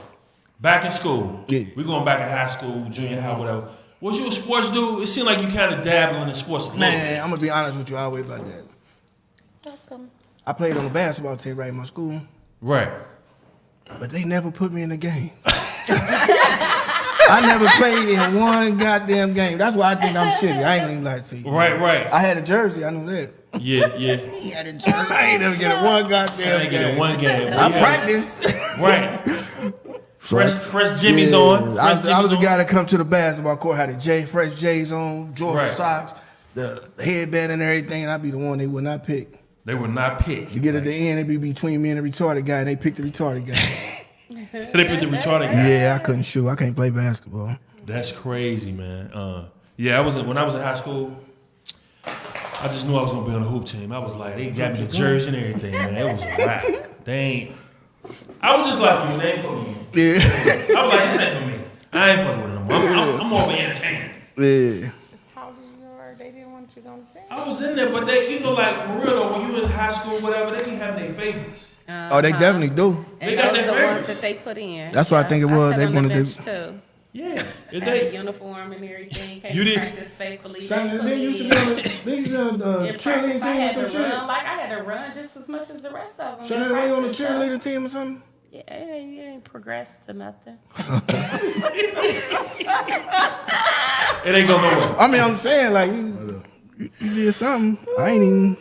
Back in school, Yeah. we going back in high school, junior high, whatever. Was you a sports dude? It seemed like you kind of dabbling in sports. A little bit. Man, I'm gonna be honest with you always about that. Welcome. I played on the basketball team right in my school, Right. but they never put me in the game. I never played in one goddamn game. That's why I think I'm shitty. I ain't gonna even lie to you. Right. I had a jersey. I knew that. Yeah. He had a jersey. I ain't never get a one goddamn I ain't getting game. one game. I practiced. Right. Fresh Jimmy's on. I was the guy that come to the basketball court, had the fresh J's on, Jordan Right. socks, the headband and everything, and I'd be the one they would not pick. They were not picked. You get at the end, it'd be between me and the retarded guy, and they picked the retarded guy. They picked the retarded guy. Yeah, I couldn't shoot. I can't play basketball. That's crazy, man. When I was in high school, I just knew I was gonna be on the hoop team. I was like, they got me the jersey and everything, man. It was a wrap. They ain't. I was just like you. They ain't put me in. Yeah. I was like, this ain't for me. I ain't fucking with them. I'm more of an entertainer. Yeah. How old you were? They didn't want you on the team. I was in there, but they, like for real though, when you in high school, whatever, they be having their favorites. Oh, they definitely do. They And got those their the ones favorites. that they put in. That's what I think it was. sat They on the wanted to- bench too. Yeah. If Had a they, uniform and everything. Came You to did- practice faithfully. Son, They they used to put be me on the in cheerleading practice. I team or had some to shit. run. Like I had to run just as much as the rest of them. Shannon, were you on the cheerleading team or something? Yeah, you ain't progressed to nothing. it ain't going nowhere. I mean, I'm saying, like, you did something. I ain't even.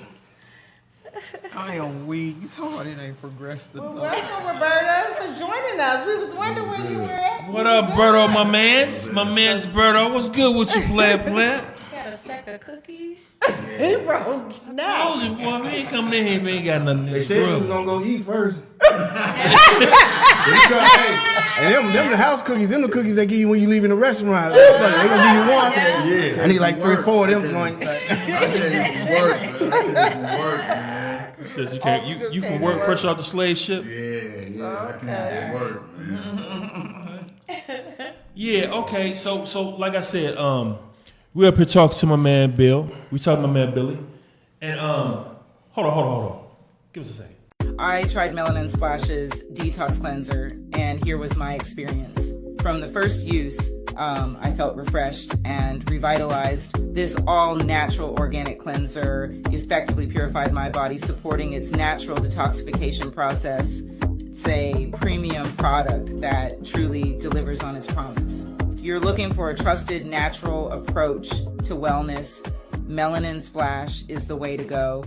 I am weak. It's hard. It ain't progressed Well, enough. welcome, Roberta, for joining us. We was wondering where you were at. What up, Berto, my mans? My man's Berto. What's good with you, player? Got a stack of cookies. He wrote snacks. Told you, boy, we ain't coming in here, we ain't got nothing. They said we was gonna go eat first. And them the house cookies, them the cookies they give you when you leave in the restaurant. Like, fuck it, they gonna give you one. Yeah. I need like 3 or 4 of them joints. I said it can work, man. I said it can work, man. Says you can't. You can work fresh off the slave ship. Yeah, I can work, man. Yeah. Okay. So like I said, we up here talking to my man Bill. We talking to my man Billy, and hold on. Give us a second. I tried Melanin Splash's detox cleanser, and here was my experience. From the first use, I felt refreshed and revitalized. This all-natural organic cleanser effectively purified my body, supporting its natural detoxification process. It's a premium product that truly delivers on its promise. If you're looking for a trusted, natural approach to wellness, Melanin Splash is the way to go.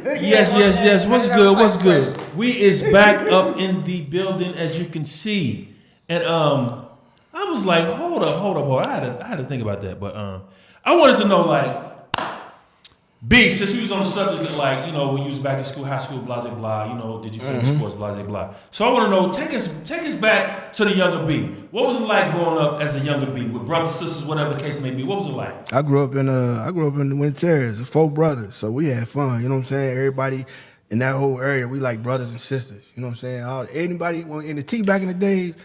Yes. What's good? We is back up in the building, as you can see, and I was like, hold up. I had to think about that, but I wanted to know, like, B, since we was on the subject of, like, you know, when you was back in school, high school, blah blah, you know, did you play sports, blah blah. So I want to know, take us back to the younger B. What was it like growing up as a younger B with brothers, sisters, whatever the case may be? What was it like? I grew up in the Winter Terrace, 4 brothers, so we had fun. You know what I'm saying? Everybody in that whole area, we like brothers and sisters. You know what I'm saying? Anybody in the T back in the days,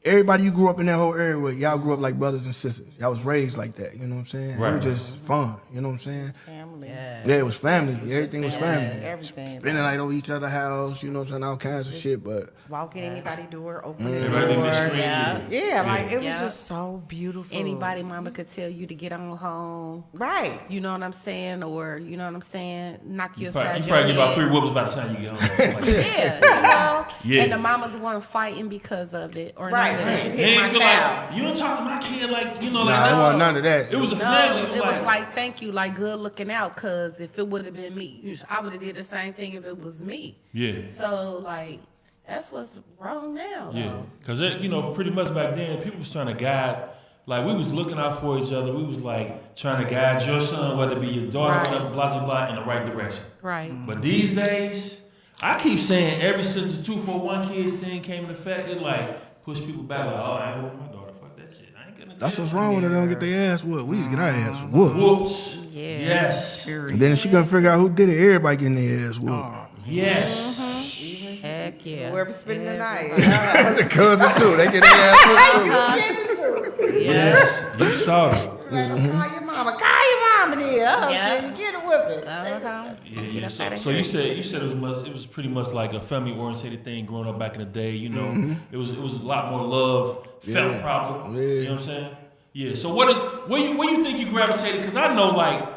everybody you grew up in that whole area with, y'all grew up like brothers and sisters. Y'all was raised like that. You know what I'm saying? Right. It was just fun. You know what I'm saying? Family. Yeah, it was family. Everything was family. Everything. Spending the night over each other's house. You know what I'm saying? All kinds of shit, but. Walk in anybody's door, open the Everybody door. mistreated. Yeah, like it was Yeah. just so beautiful. Anybody mama could tell you to get on home. Right. You know what I'm saying? Or, you know what I'm saying? Knock you You upside probably get your about head. 3 whoopings by the time you get home. Like, Yeah, you know? Yeah. And the mamas weren't fighting because of it. Or Right. none of that. You they hit ain't my feel child. like you don't talk to my kid like, you know, like Nah, it no. wasn't none of that. It was a No, family. it was like, thank you, like good looking out, cause if it would have been me, I would have did the same thing if it was me. Yeah. So like, that's what's wrong now. Yeah, though. because you know, pretty much back then, people was trying to guide. Like we was looking out for each other. We was like trying to guide your son, whether it be your daughter, Right. whatever, blah blah blah, in the right direction. Right. But these days, I keep saying ever since the 241 kids thing came into effect, it like push people back. Like, oh, I ain't with my daughter. Fuck that shit. I ain't gonna. That's what's wrong with it. They don't get their ass whooped. We used to get our ass whooped. Whoops. Yeah. Yes. And then she couldn't figure out who did it. Everybody getting their ass whooped. Yes. Heck yeah. Whoever spending the night. The cousins too. They get their ass whooped too. Yes. You saw it. Call your mama. Call your mama then. Yeah. Get her with it. Yeah. So you said it was pretty much like a family oriented thing growing up back in the day. You know, it was a lot more love felt probably. You know what I'm saying? Yeah. So where you think you gravitated? Because I know like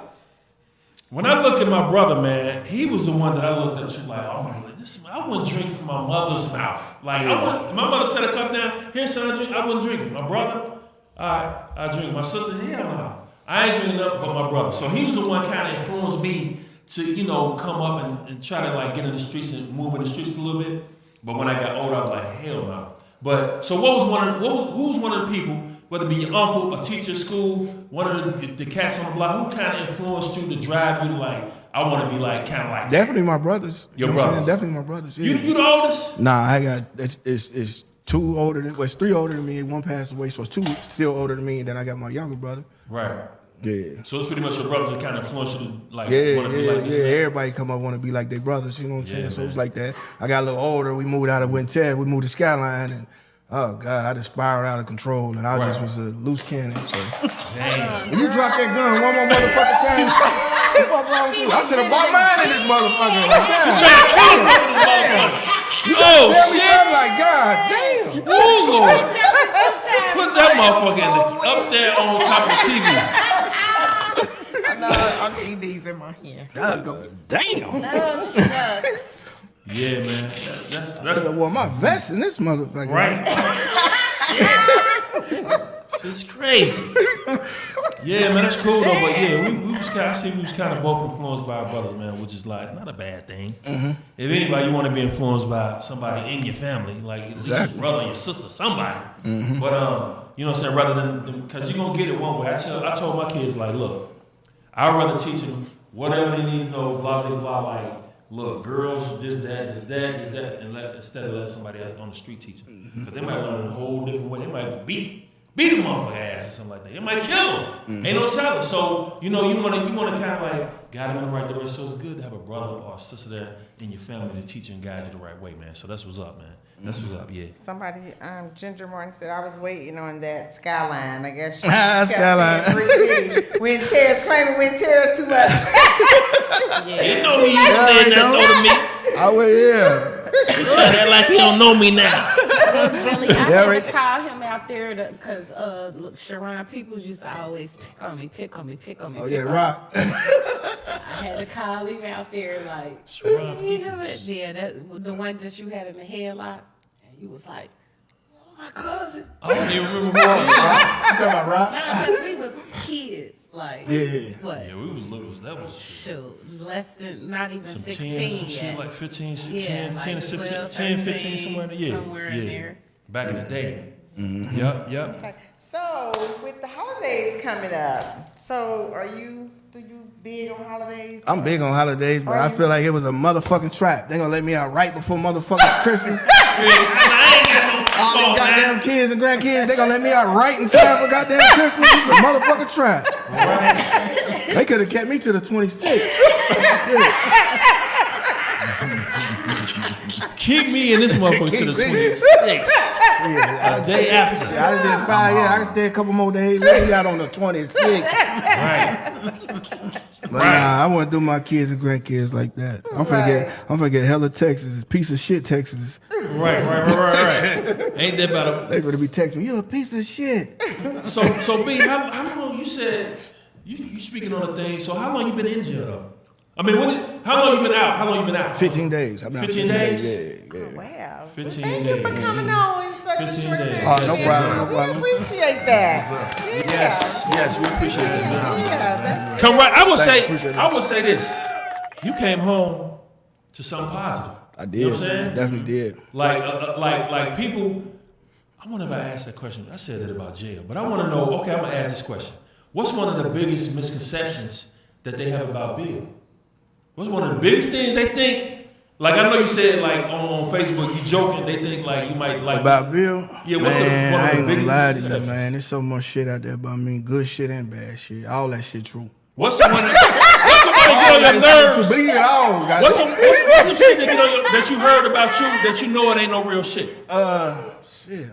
when I look at my brother, man, he was the one that I looked at you like, oh my God, I wouldn't drink from my mother's mouth. Like my mother set a cup down. Here, son, I drink. I wouldn't drink. My brother. I drink. My sister, hell no. I ain't drinking nothing but my brother. So he was the one kind of influenced me to, come up and try to like get in the streets and move in the streets a little bit. But when I got older, I was like, hell no. But so who was one of the people, whether it be your uncle, a teacher at school, one of the cats on the block, who kind of influenced you to drive you to like, I want to be like kind of like Definitely my brothers. Your you know brothers. Definitely my brothers. Yeah. You the oldest? Nah, I got it's two older than, it's three older than me. One passed away, so it's two still older than me. And then I got my younger brother. Right. Yeah. So it's pretty much your brothers that kind of influenced you to like Yeah, want to be like this. yeah. Everybody come up want to be like their brothers. You know what I'm saying? So it's like that. I got a little older. We moved out of Winter. We moved to Skyline, and oh God, I just spiraled out of control, and I just was a loose cannon. So Damn. if you drop that gun one more motherfucking time, what the fuck wrong with you? I should have bought mine in this motherfucker. Like that. Oh Tell me shit! something like God damn. Oh Lord! Put that motherfucker up there on top of the TV. I'm TVs in my hand. Damn. Oh, shucks. Yeah, man. I wore my vest in this motherfucker. Right. It's crazy. Yeah, man, that's cool though. But yeah, we was kind of both influenced by our brothers, man, which is like not a bad thing. If anybody, you want to be influenced by somebody in your family, like your brother, your sister, somebody. But you know what I'm saying, rather than because you're gonna get it one way. I told my kids like, look, I'd rather teach them whatever they need to know, blah blah blah. Like, look, girls, this that, and instead of letting somebody else on the street teach them, because they might learn in a whole different way. They might beat a motherfucker ass or something like that. It might kill them. Ain't no telling. So you want to kind of like guide them in the right direction. So it's good to have a brother or a sister there in your family to teach you and guide you the right way, man. So that's what's up, man. That's what's up. Yeah. Somebody, Ginger Martin said I was waiting on that Skyline. I guess she Skyline. When Ted's claiming when Ted's too much. You know me. You saying that to me. I will, yeah. Act like he don't know me now. Look, Billy, I Derek. had to call him out there because Sharon Peoples used to always pick on me. Oh yeah, Rock. I had to call him out there like, Sharon yeah, that the one that you had in the headlock, and you was like, oh, my cousin. I don't even remember who You talking about Rock? Nah, because we was kids, like what? Yeah, we was little. That was Shoot, less than not even some 16 10, some yet. shit like 15, 16, Yeah, 10 like to 16, 12, 10, 15, 13, somewhere in there. Yeah, somewhere in there. Back in the day. Yep. Okay. So with the holidays coming up, do you big on holidays? I'm big on holidays, but I feel like it was a motherfucking trap. They gonna let me out right before motherfucking Christmas. I ain't got no All these phone, goddamn kids and grandkids, they gonna let me out right in time for goddamn Christmas. It's a motherfucking trap. Right. They could have kept me to the 26th. Keep me in this motherfucker to the Keep me. 26th. Yeah, A day after. I just did 5 years. I can stay a couple more days. Let me out on the 26th. Right. But nah, I wouldn't do my kids and grandkids like that. I'm finna get hella Texas, piece of shit Texas. Right. Ain't that about They gonna be texting me, you a piece of shit. So B, how long you said you speaking on a thing? So how long you been in jail though? I mean, how long you been out? How long you been out? 15 days. I've been out 15 days. Yeah. Wow. 15 Thank you for days. coming on in such a 15 short days. time. Oh, no problem. We appreciate that. Yes, we appreciate that. Yeah, that's Come right. Appreciate it. I would say this. You came home to something positive. I did. You know what I'm saying? I definitely did. Like people. I wonder if I asked that question. I said that about jail, but I want to know. Okay, I'm gonna ask this question. What's one of the biggest misconceptions that they have about Bill? What's one of the biggest things they think? Like I know you said like on Facebook, you joking. They think like you might like About Bill? Yeah, man, what's one of I the ain't gonna biggest lie to you, misconceptions? man. There's so much shit out there about me. Good shit and bad shit. All that shit true. What's the one that get on your nerves? Believe it all. What's some shit that you heard about you that you know it ain't no real shit? Shit.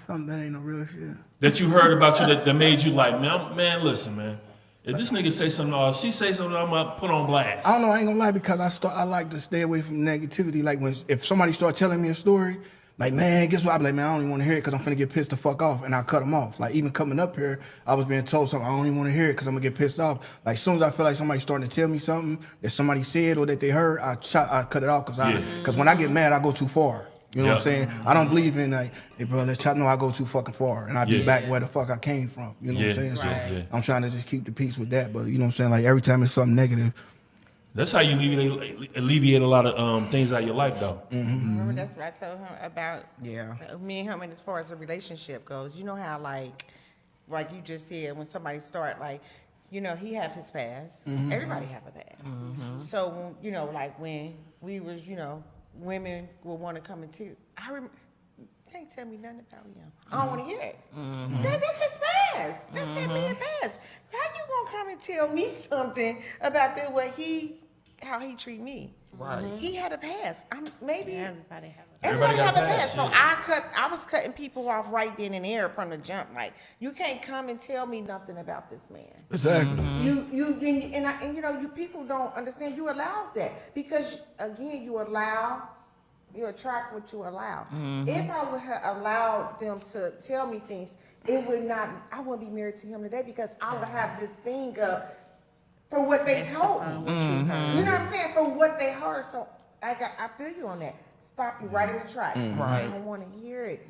Something that ain't no real shit. That you heard about you that made you like, man, listen, man. If this nigga say something, or she say something, I'm gonna put on blast. I don't know. I ain't gonna lie because I like to stay away from negativity. Like if somebody start telling me a story, like man, guess what? I be like, man, I don't even want to hear it because I'm finna get pissed the fuck off, and I cut them off. Like even coming up here, I was being told something. I don't even want to hear it because I'm gonna get pissed off. Like as soon as I feel like somebody's starting to tell me something that somebody said or that they heard, I cut it off because when I get mad, I go too far. You know what I'm saying? I don't believe in like, hey bro, let's try. No, I go too fucking far, and I be back where the fuck I came from. You know what I'm saying? So I'm trying to just keep the peace with that. But you know what I'm saying? Like every time it's something negative. That's how you alleviate a lot of things out of your life, though. Remember that's what I told him about. Me and him, and as far as the relationship goes, you know how like you just said, when somebody start like, you know, he have his past. Everybody have a past. So you know, like when we was, you know, women will want to come and tell. I remember. You can't tell me nothing about him. I don't want to hear it. That's his past. That's that man's past. How you gonna come and tell me something about how he treat me? Right. He had a past. Everybody have a past. So I was cutting people off right then and there from the jump. Like you can't come and tell me nothing about this man. Exactly. You you know, you people don't understand. You allow that because again you attract what you allow. If I would have allowed them to tell me things, I wouldn't be married to him today because I would have this thing up for what they told me. You know what I'm saying? For what they heard. So I feel you on that. Stop you right in the track. I don't want to hear it.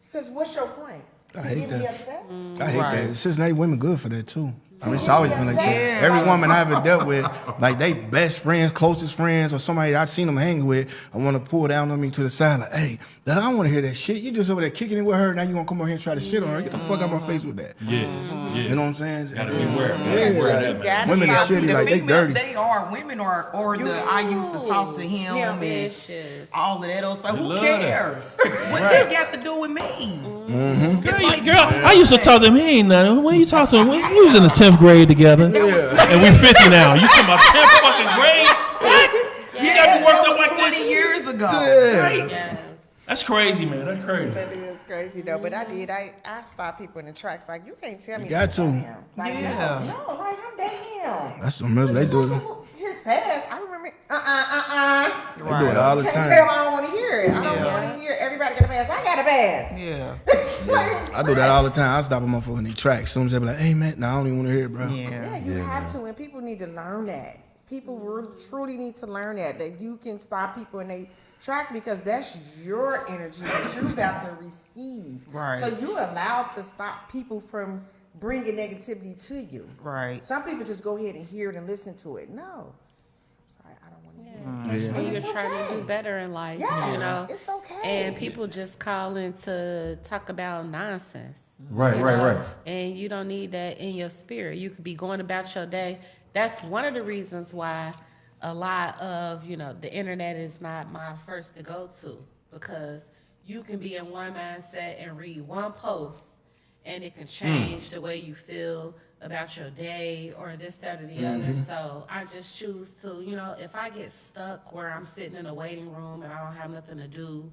Because what's your point? To get me upset? I hate that. Cincinnati women good for that too. I mean, it's always been like that. Every woman I ever dealt with, like they best friends, closest friends, or somebody I've seen them hang with, I want to pull down on me to the side, like, hey, I don't want to hear that shit. You just over there kicking it with her, now you gonna come over here and try to shit on her. Get the fuck out my face with that. You know what I'm saying? Gotta be aware. Like, women are shitty, like they dirty. Women are, or I used to talk to him and all of that old stuff. Who cares? What they got to do with me? Girl, I used to talk to him. He ain't nothing. When you talk to him, we was in the 10th grade together, and we 50 now. You talking about 10th fucking grade? What? You got me worked up like 20 years ago. Right? Yes. That's crazy, man. That's crazy. That is crazy though. But I stopped people in the tracks. Like you can't tell me. You got to. Like, no, like I'm damn. That's some miserable. They do it. His past. I remember. They do it all the time. Can't tell. I don't want to hear it. I don't want to hear. Everybody got a past. I got a past. I do that all the time. I stop a motherfucker in their tracks. As soon as they be like, hey man, I don't even want to hear it, bro. Yeah, you have to, and people need to learn that. People truly need to learn that you can stop people in their track because that's your energy that you're about to receive. Right. So you're allowed to stop people from bringing negativity to you. Right. Some people just go ahead and hear it and listen to it. No. Sorry, I don't want to hear it. When you're trying to do better in life, you know. It's okay. And people just call in to talk about nonsense. Right. And you don't need that in your spirit. You could be going about your day. That's one of the reasons why a lot of, the internet is not my first to go to, because you can be in one mindset and read one post and it can change the way you feel about your day or this, that, or the other. So I just choose to, if I get stuck where I'm sitting in a waiting room and I don't have nothing to do,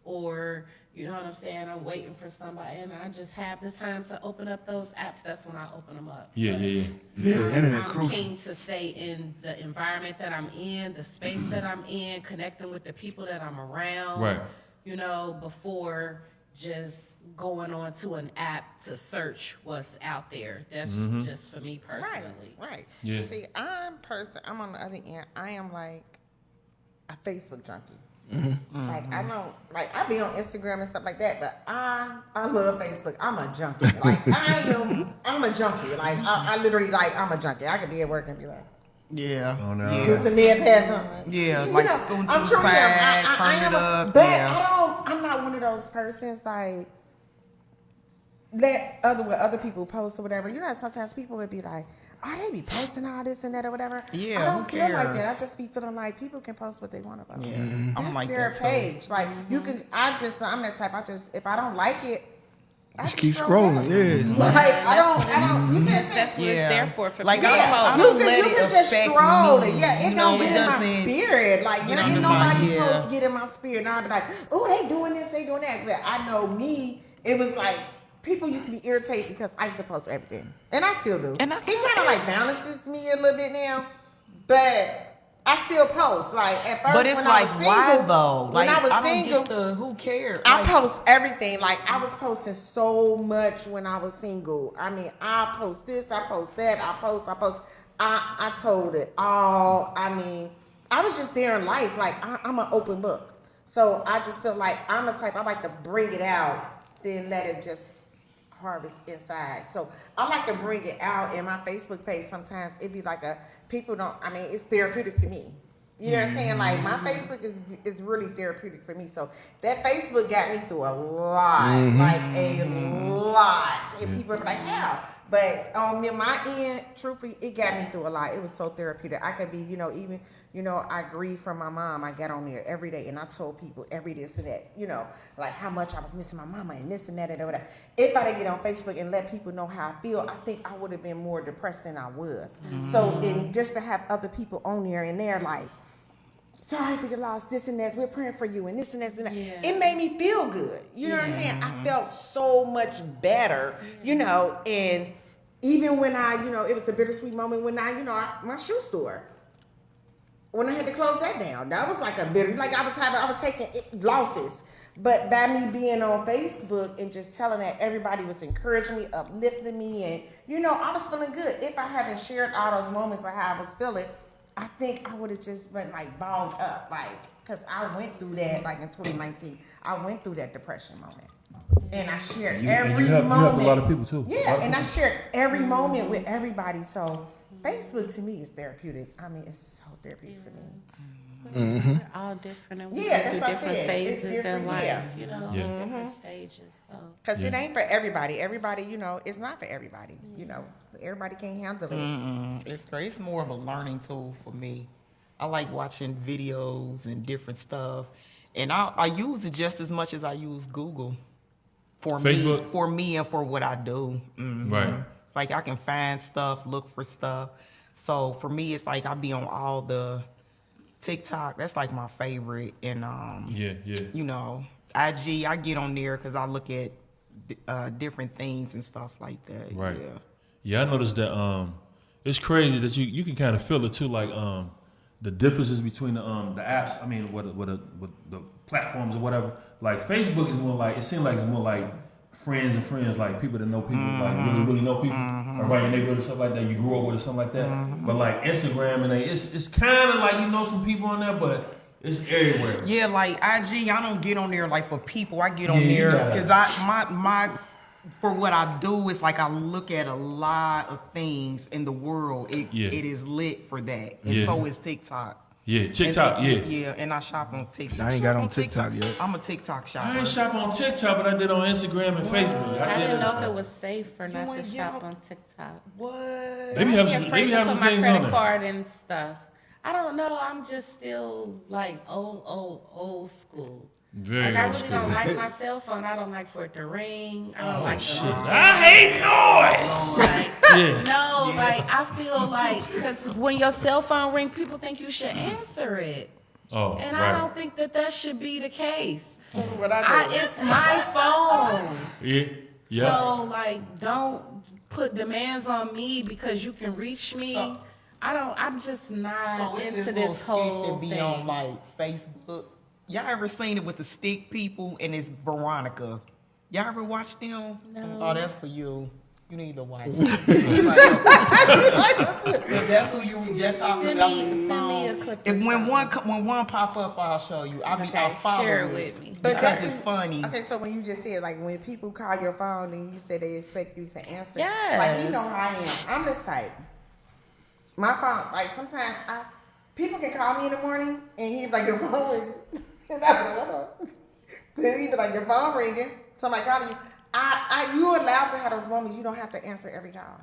or, you know what I'm saying, I'm waiting for somebody and I just have the time to open up those apps, that's when I open them up. I'm keen to stay in the environment that I'm in, the space that I'm in, connecting with the people that I'm around, before just going on to an app to search what's out there. That's just for me personally. Right. Yeah. See, I'm on the other end. I am like a Facebook junkie. Like I don't I be on Instagram and stuff like that, but I love Facebook. I'm a junkie. Like I'm a junkie. Like I literally I'm a junkie. I could be at work and be like, do some mid pass on. Scoot to the side, turn it up. But I'm not one of those persons let other people post or whatever. You know, sometimes people would be like, oh, they be posting all this and that or whatever. Yeah, I don't feel like that. I just be feeling like people can post what they want to post. Yeah, that's I'm like their that page. Too. Like you can. I'm that type. If I don't like it, Just keep scrolling, yeah. Like I don't. You said That's what it's there for Like, people. I you don't can, let you it can just affect scroll me. it. Yeah, it You don't know, get it in my doesn't spirit. Like get nothing under my- nobody yeah. posts get in my spirit. And I'll be like, oh, they doing this, they doing that. But I know me, it was like people used to be irritated because I used to post everything, and I still do. And it kind of like balances me a little bit now, but I still post. Like at first, But it's when like, I was single, why though? When Like, I was don't single, get the who cares? I Like, post everything. Like I was posting so much when I was single. I mean, I post this, I post that, I post. I told it all. I mean, I was just there in life. Like I'm an open book. So I just feel like I'm the type I like to bring it out, then let it just harvest inside. So I like to bring it out in my Facebook page. Sometimes it'd be like people don't. I mean, it's therapeutic for me. You know what I'm saying? Like my Facebook is really therapeutic for me. So that Facebook got me through a lot, like a lot. And people are like, how? But on my end, truthfully, it got me through a lot. It was so therapeutic. I could be, even, I grieved from my mom. I got on there every day and I told people every this and that, like how much I was missing my mama and this and that and whatever. If I didn't get on Facebook and let people know how I feel, I think I would have been more depressed than I was. So, and just to have other people on there and they're like, sorry for your loss, this and that, we're praying for you, and this and that, and that. Yeah. It made me feel good. You know what I'm saying? I felt so much better, and even when it was a bittersweet moment when my shoe store, when I had to close that down, that was like a bitter, like I was taking losses. But by me being on Facebook and just telling that everybody was encouraging me, uplifting me, and, I was feeling good. If I hadn't shared all those moments of how I was feeling, I think I would have just been like balled up, like, because I went through that, like in 2019, I went through that depression moment. And I shared every moment. You helped a lot of people too. Yeah, and I shared every moment with everybody. So Facebook to me is therapeutic. I mean, it's so therapeutic for me. We're all different, and we go through different phases in life, different stages. So because it ain't for everybody. Everybody, it's not for everybody. Everybody can't handle it. It's great. It's more of a learning tool for me. I like watching videos and different stuff, and I use it just as much as I use Google for me and for what I do. Right. It's like I can find stuff, look for stuff. So for me, it's like I be on all the TikTok, that's like my favorite, and IG, I get on there because I look at different things and stuff like that. Right. Yeah, I noticed that it's crazy that you can kind of feel it too, like the differences between the apps. I mean, with the platforms or whatever. Like Facebook is more like, it seems like it's more like friends and friends, like people that know people, like really know people around your neighborhood or stuff like that. You grew up with or something like that. But like Instagram and it's kind of like some people on there, but it's everywhere. Yeah, like IG, I don't get on there like for people. I get on there because my for what I do, it's like I look at a lot of things in the world. It is lit for that, and so is TikTok. Yeah, TikTok, and I shop on TikTok. I ain't got on TikTok yet. I'm a TikTok shopper. I ain't shop on TikTok, but I did on Instagram and Facebook. I didn't know if it was safe or not to shop on TikTok. What? Maybe have some things on my there. credit card and stuff. I don't know. I'm just still like old school. Very I old really school. don't like my cell phone. I don't like for it to ring. I don't like shit. the I hate noise. Like I feel like because when your cell phone ring, people think you should answer it. Oh, and right. I don't think that should be the case. What I do. It's my phone. Yeah. So like, don't put demands on me because you can reach me. I'm just not into this whole thing. thing. On like Facebook. Y'all ever seen it with the stick people and it's Veronica? Y'all ever watched them? No. Oh, that's for you. You need to watch it. That's who you were just talking about. Send me a clip. If when one pop up, I'll show you. I'll follow share it with me because it's funny. Okay, so when you just said like when people call your phone and you say they expect you to answer, yes. like you know how I am. I'm this type. My phone, like sometimes people can call me in the morning and he'd be like your phone ringing, and I'm like, hold on. Then he'd be like your phone ringing. Somebody calling you. You're allowed to have those moments. You don't have to answer every call.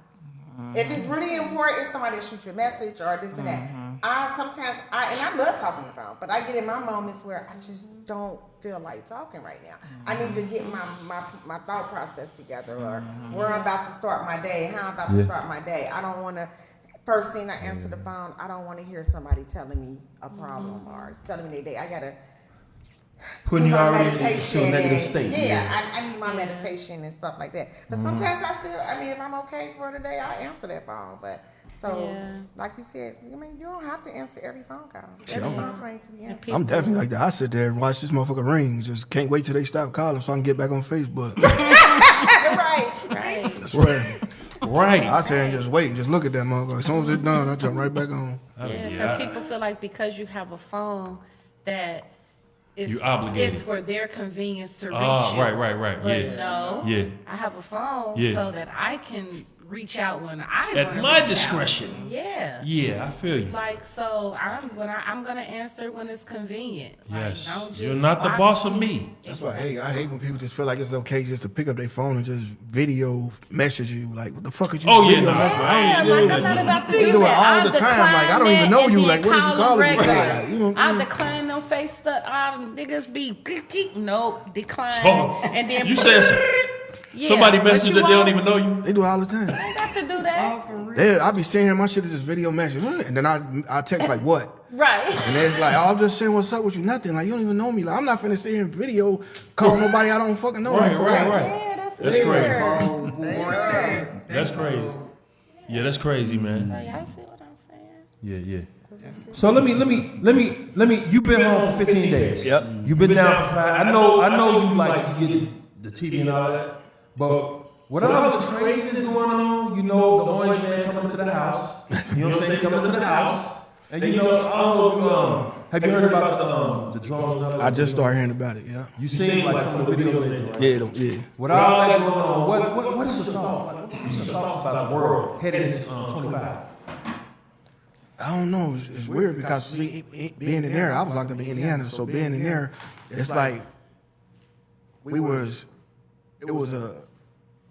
If it's really important, somebody shoot you a message or this and that. I love talking on the phone, but I get in my moments where I just don't feel like talking right now. I need to get my thought process together, or where I'm about to start my day, how I'm about to start my day. I don't want to. First thing I answer the phone, I don't want to hear somebody telling me a problem or telling me their day. I gotta putting you already into a meditation negative state. I need my meditation and stuff like that. But sometimes if I'm okay for the day, I answer that phone. But like you said, you don't have to answer every phone call. Every phone call to be answered. I'm definitely like that. I sit there and watch this motherfucker ring. Just can't wait till they stop calling so I can get back on Facebook. right. I swear. Right. I sit there and just wait and just look at that motherfucker. As soon as it's done, I jump right back on. Yeah, because people feel like because you have a phone that you obligated. It's for their convenience to reach you. Right. But no, I have a phone so that I can reach out when I want to. At my discretion. Yeah. Yeah, I feel you. Like, so I'm gonna answer when it's convenient. Yes. Like, don't just you're not the boss of me. That's why I hate when people just feel like it's okay just to pick up their phone and just video message you. Like, what the fuck are you doing? I'm not about to do do it that. all the time. Like, I don't even know you. Like, what is you calling me? I'm declining them face stuff. All them niggas be nope, decline. And then you said somebody messages that they don't even know you. They do it all the time. I got to do that. I be seeing here, my shit is just video message, and then I text like what? Right. And it's like, I'm just saying what's up with you. Nothing. Like, you don't even know me. Like, I'm not finna sit here in video calling nobody I don't fucking know. Right. Yeah, that's crazy. That's crazy. Yeah, that's crazy, man. So y'all see what I'm saying? Yeah. So let me. You've been home for 15 days. Yep. You've been down for 5. I know you like you get the TV and all that. But what all this craziness going on, the orange man coming to the house. You know what I'm saying? Coming to the house. And I don't know if have you heard about the drones? I just started hearing about it, yeah. You seen like some of the videos they do, right? Yeah. With all that going on, what is your thought? What's your thoughts about the world heading into 25? I don't know. It's weird because being in there, I was locked up in Indiana, so being in there, it's like it was a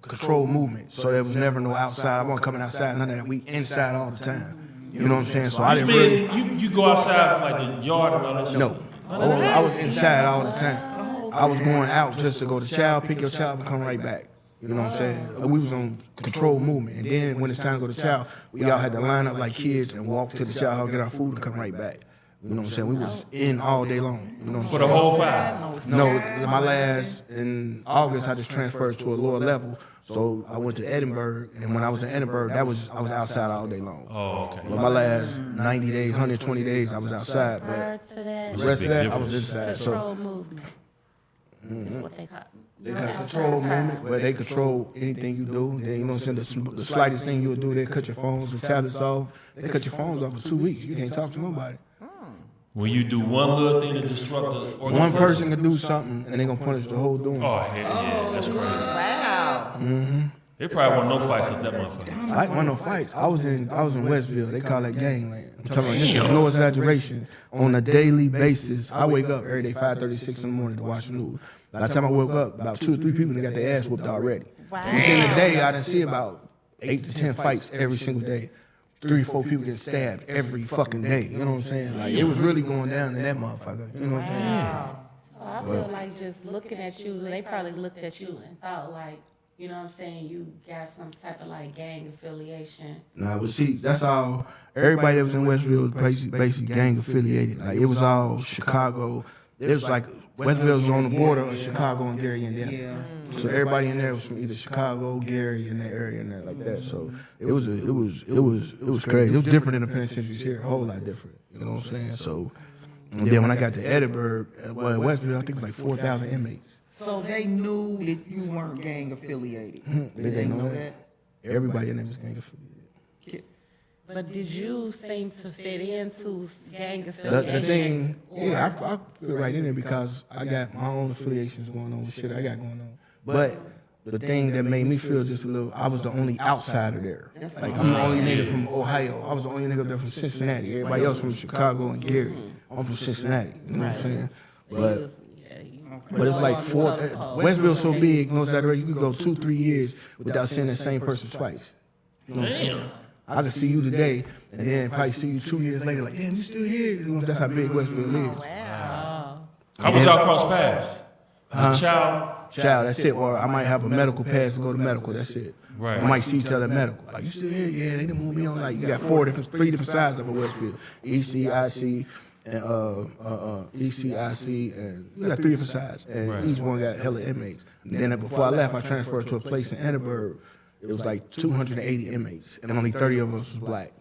controlled movement, so there was never no outside. I wasn't coming outside, none of that. We inside all the time. You know what I'm saying? So I didn't really. You go outside like the yard or all that shit? No, I was inside all the time. I was going out just to go to chow, pick your child, and come right back. You know what I'm saying? We was on controlled movement, and then when it's time to go to chow, we all had to line up like kids and walk to the chow, get our food, and come right back. You know what I'm saying? We was in all day long. You know what I'm For the whole 5? No, my last, in August, I just transferred to a lower level. So I went to Edinburgh, and when I was in Edinburgh, I was outside all day long. Oh, okay. But my last 90 days, 120 days, I was outside. But the rest of that, I was inside. Control movement. That's what they call it. They got control movement, where they control anything you do. Then, you know what I'm saying? The slightest thing you'll do, they cut your phones, the tablets off. They cut your phones off for 2 weeks. You can't talk to nobody. When you do one little thing to disrupt the organization. One person can do something, and they're going to punish the whole doing. Oh, hell yeah. That's crazy. Wow. Mm-hmm. They probably want no fights at that motherfucker. I want no fights. I was in Westville. They call that gangland. I'm telling you, this is no exaggeration. On a daily basis, I wake up every day 5:36 in the morning to watch the news. By the time I woke up, about 2 or 3 people that got their ass whooped already. Wow. Within the day, I didn't see about 8 to 10 fights every single day. 3 or 4 people getting stabbed every fucking day. You know what I'm saying? Like, it was really going down in that motherfucker. You know what I'm saying? So I feel like just looking at you, they probably looked at you and thought like, you know what I'm saying, you got some type of like gang affiliation. Nah, but see, that's all. Everybody that was in Westville was basically gang affiliated. Like, it was all Chicago. It was like Westville was on the border of Chicago and Gary, Indiana. Yeah. So everybody in there was from either Chicago, Gary, in that area and that like that. So it was crazy. It was different than the penitentiaries here, a whole lot different. You know what I'm saying? So and then when I got to Edinburgh, well, Westville, I think it was like 4,000 inmates. So they knew that you weren't gang affiliated. Did they know that? Everybody in there was gang affiliated. But did you seem to fit into gang affiliation? The thing, yeah, I fit right in there because I got my own affiliations going on with shit I got going on. But the thing that made me feel just a little, I was the only outsider there. Like, I'm the only nigga from Ohio. I was the only nigga there from Cincinnati. Everybody else from Chicago and Gary. I'm from Cincinnati. You know what I'm saying? But it's like Westville's so big, no exaggeration, you could go 2-3 years without seeing the same person twice. You know what I'm saying? I can see you today, and then probably see you 2 years later, like, damn, you still here? You know, that's how big Westville is. Wow. How was y'all cross paths? Child, that's it. Or I might have a medical pass to go to medical. That's it. Right. We might see each other at medical. Like, you still here? Yeah, they done moved me on. Like, you got 3 different sides of a Westfield. ECIC and ECIC, and you got 3 different sides, and each one got hella inmates. And then before I left, I transferred to a place in Edinburgh. It was like 280 inmates, and only 30 of us was black.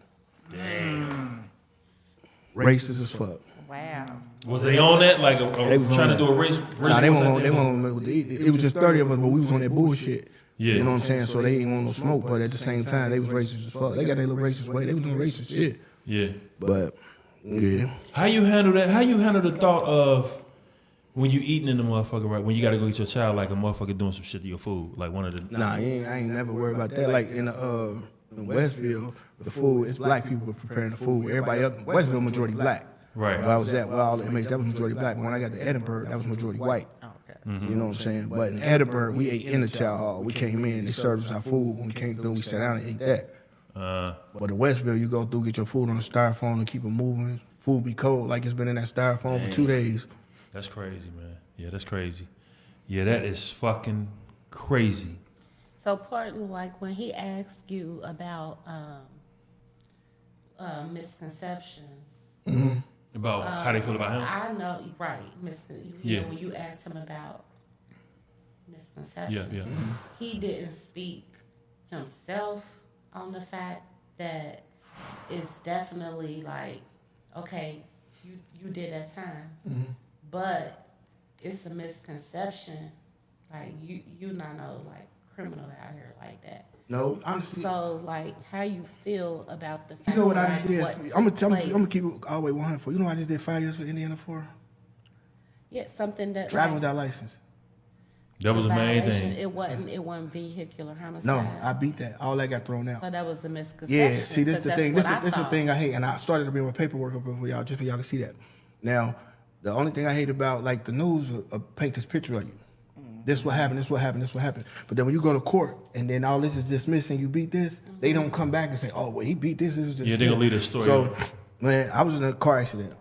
Damn. Racist as fuck. Wow. Was they on that? Like, They was trying to on do a race? Nah, they weren't. It was just 30 of us, but we was on that bullshit. Yeah. You know what I'm saying? So they ain't want no smoke, but at the same time, they was racist as fuck. They got their little racist way. They was doing racist shit. Yeah. But, yeah. How you handle that? How you handle the thought of when you eating in the motherfucker, right? When you gotta go get your child, like a motherfucker doing some shit to your food, like one of the. Nah, I ain't never worried about that. Like in Westville, the food, it's black people preparing the food. Everybody up, Westville majority black. Right. Where I was at, all the inmates, that was majority black. But when I got to Edinburgh, that was majority white. Mm-hmm. You know what I'm saying? But in Edinburgh, we ate in the chow hall. We came in, they served us our food. When we came through, we sat down and ate that. But in Westville, you go through, get your food on the styrofoam and keep it moving. Food be cold, like it's been in that styrofoam for 2 days. That's crazy, man. Yeah, that's crazy. Yeah, that is fucking crazy. So partly like when he asked you about misconceptions. Mm-hmm. About how they feel about him? I know, right. You know, when you asked him about misconceptions, he didn't speak himself on the fact that it's definitely like, okay, you did that time, but it's a misconception. Like you not no like criminal out here like that. No, honestly. So like, how you feel about the fact? You know what I just did? I'm gonna keep it all the way 100 for. You know what I just did 5 years for Indiana for? Yeah, something that driving without license. That was the main thing. It wasn't vehicular homicide. No, I beat that. All that got thrown out. So that was the misconception. Yeah, see, this is the thing. This is the thing I hate, and I started to bring my paperwork up for y'all just for y'all to see that. Now, the only thing I hate about like the news paint this picture of you. This what happened, this what happened, this what happened. But then when you go to court and then all this is dismissed and you beat this, they don't come back and say, oh, well, he beat this. This is just. Yeah, they're going to leave the story. So, when I was in a car accident,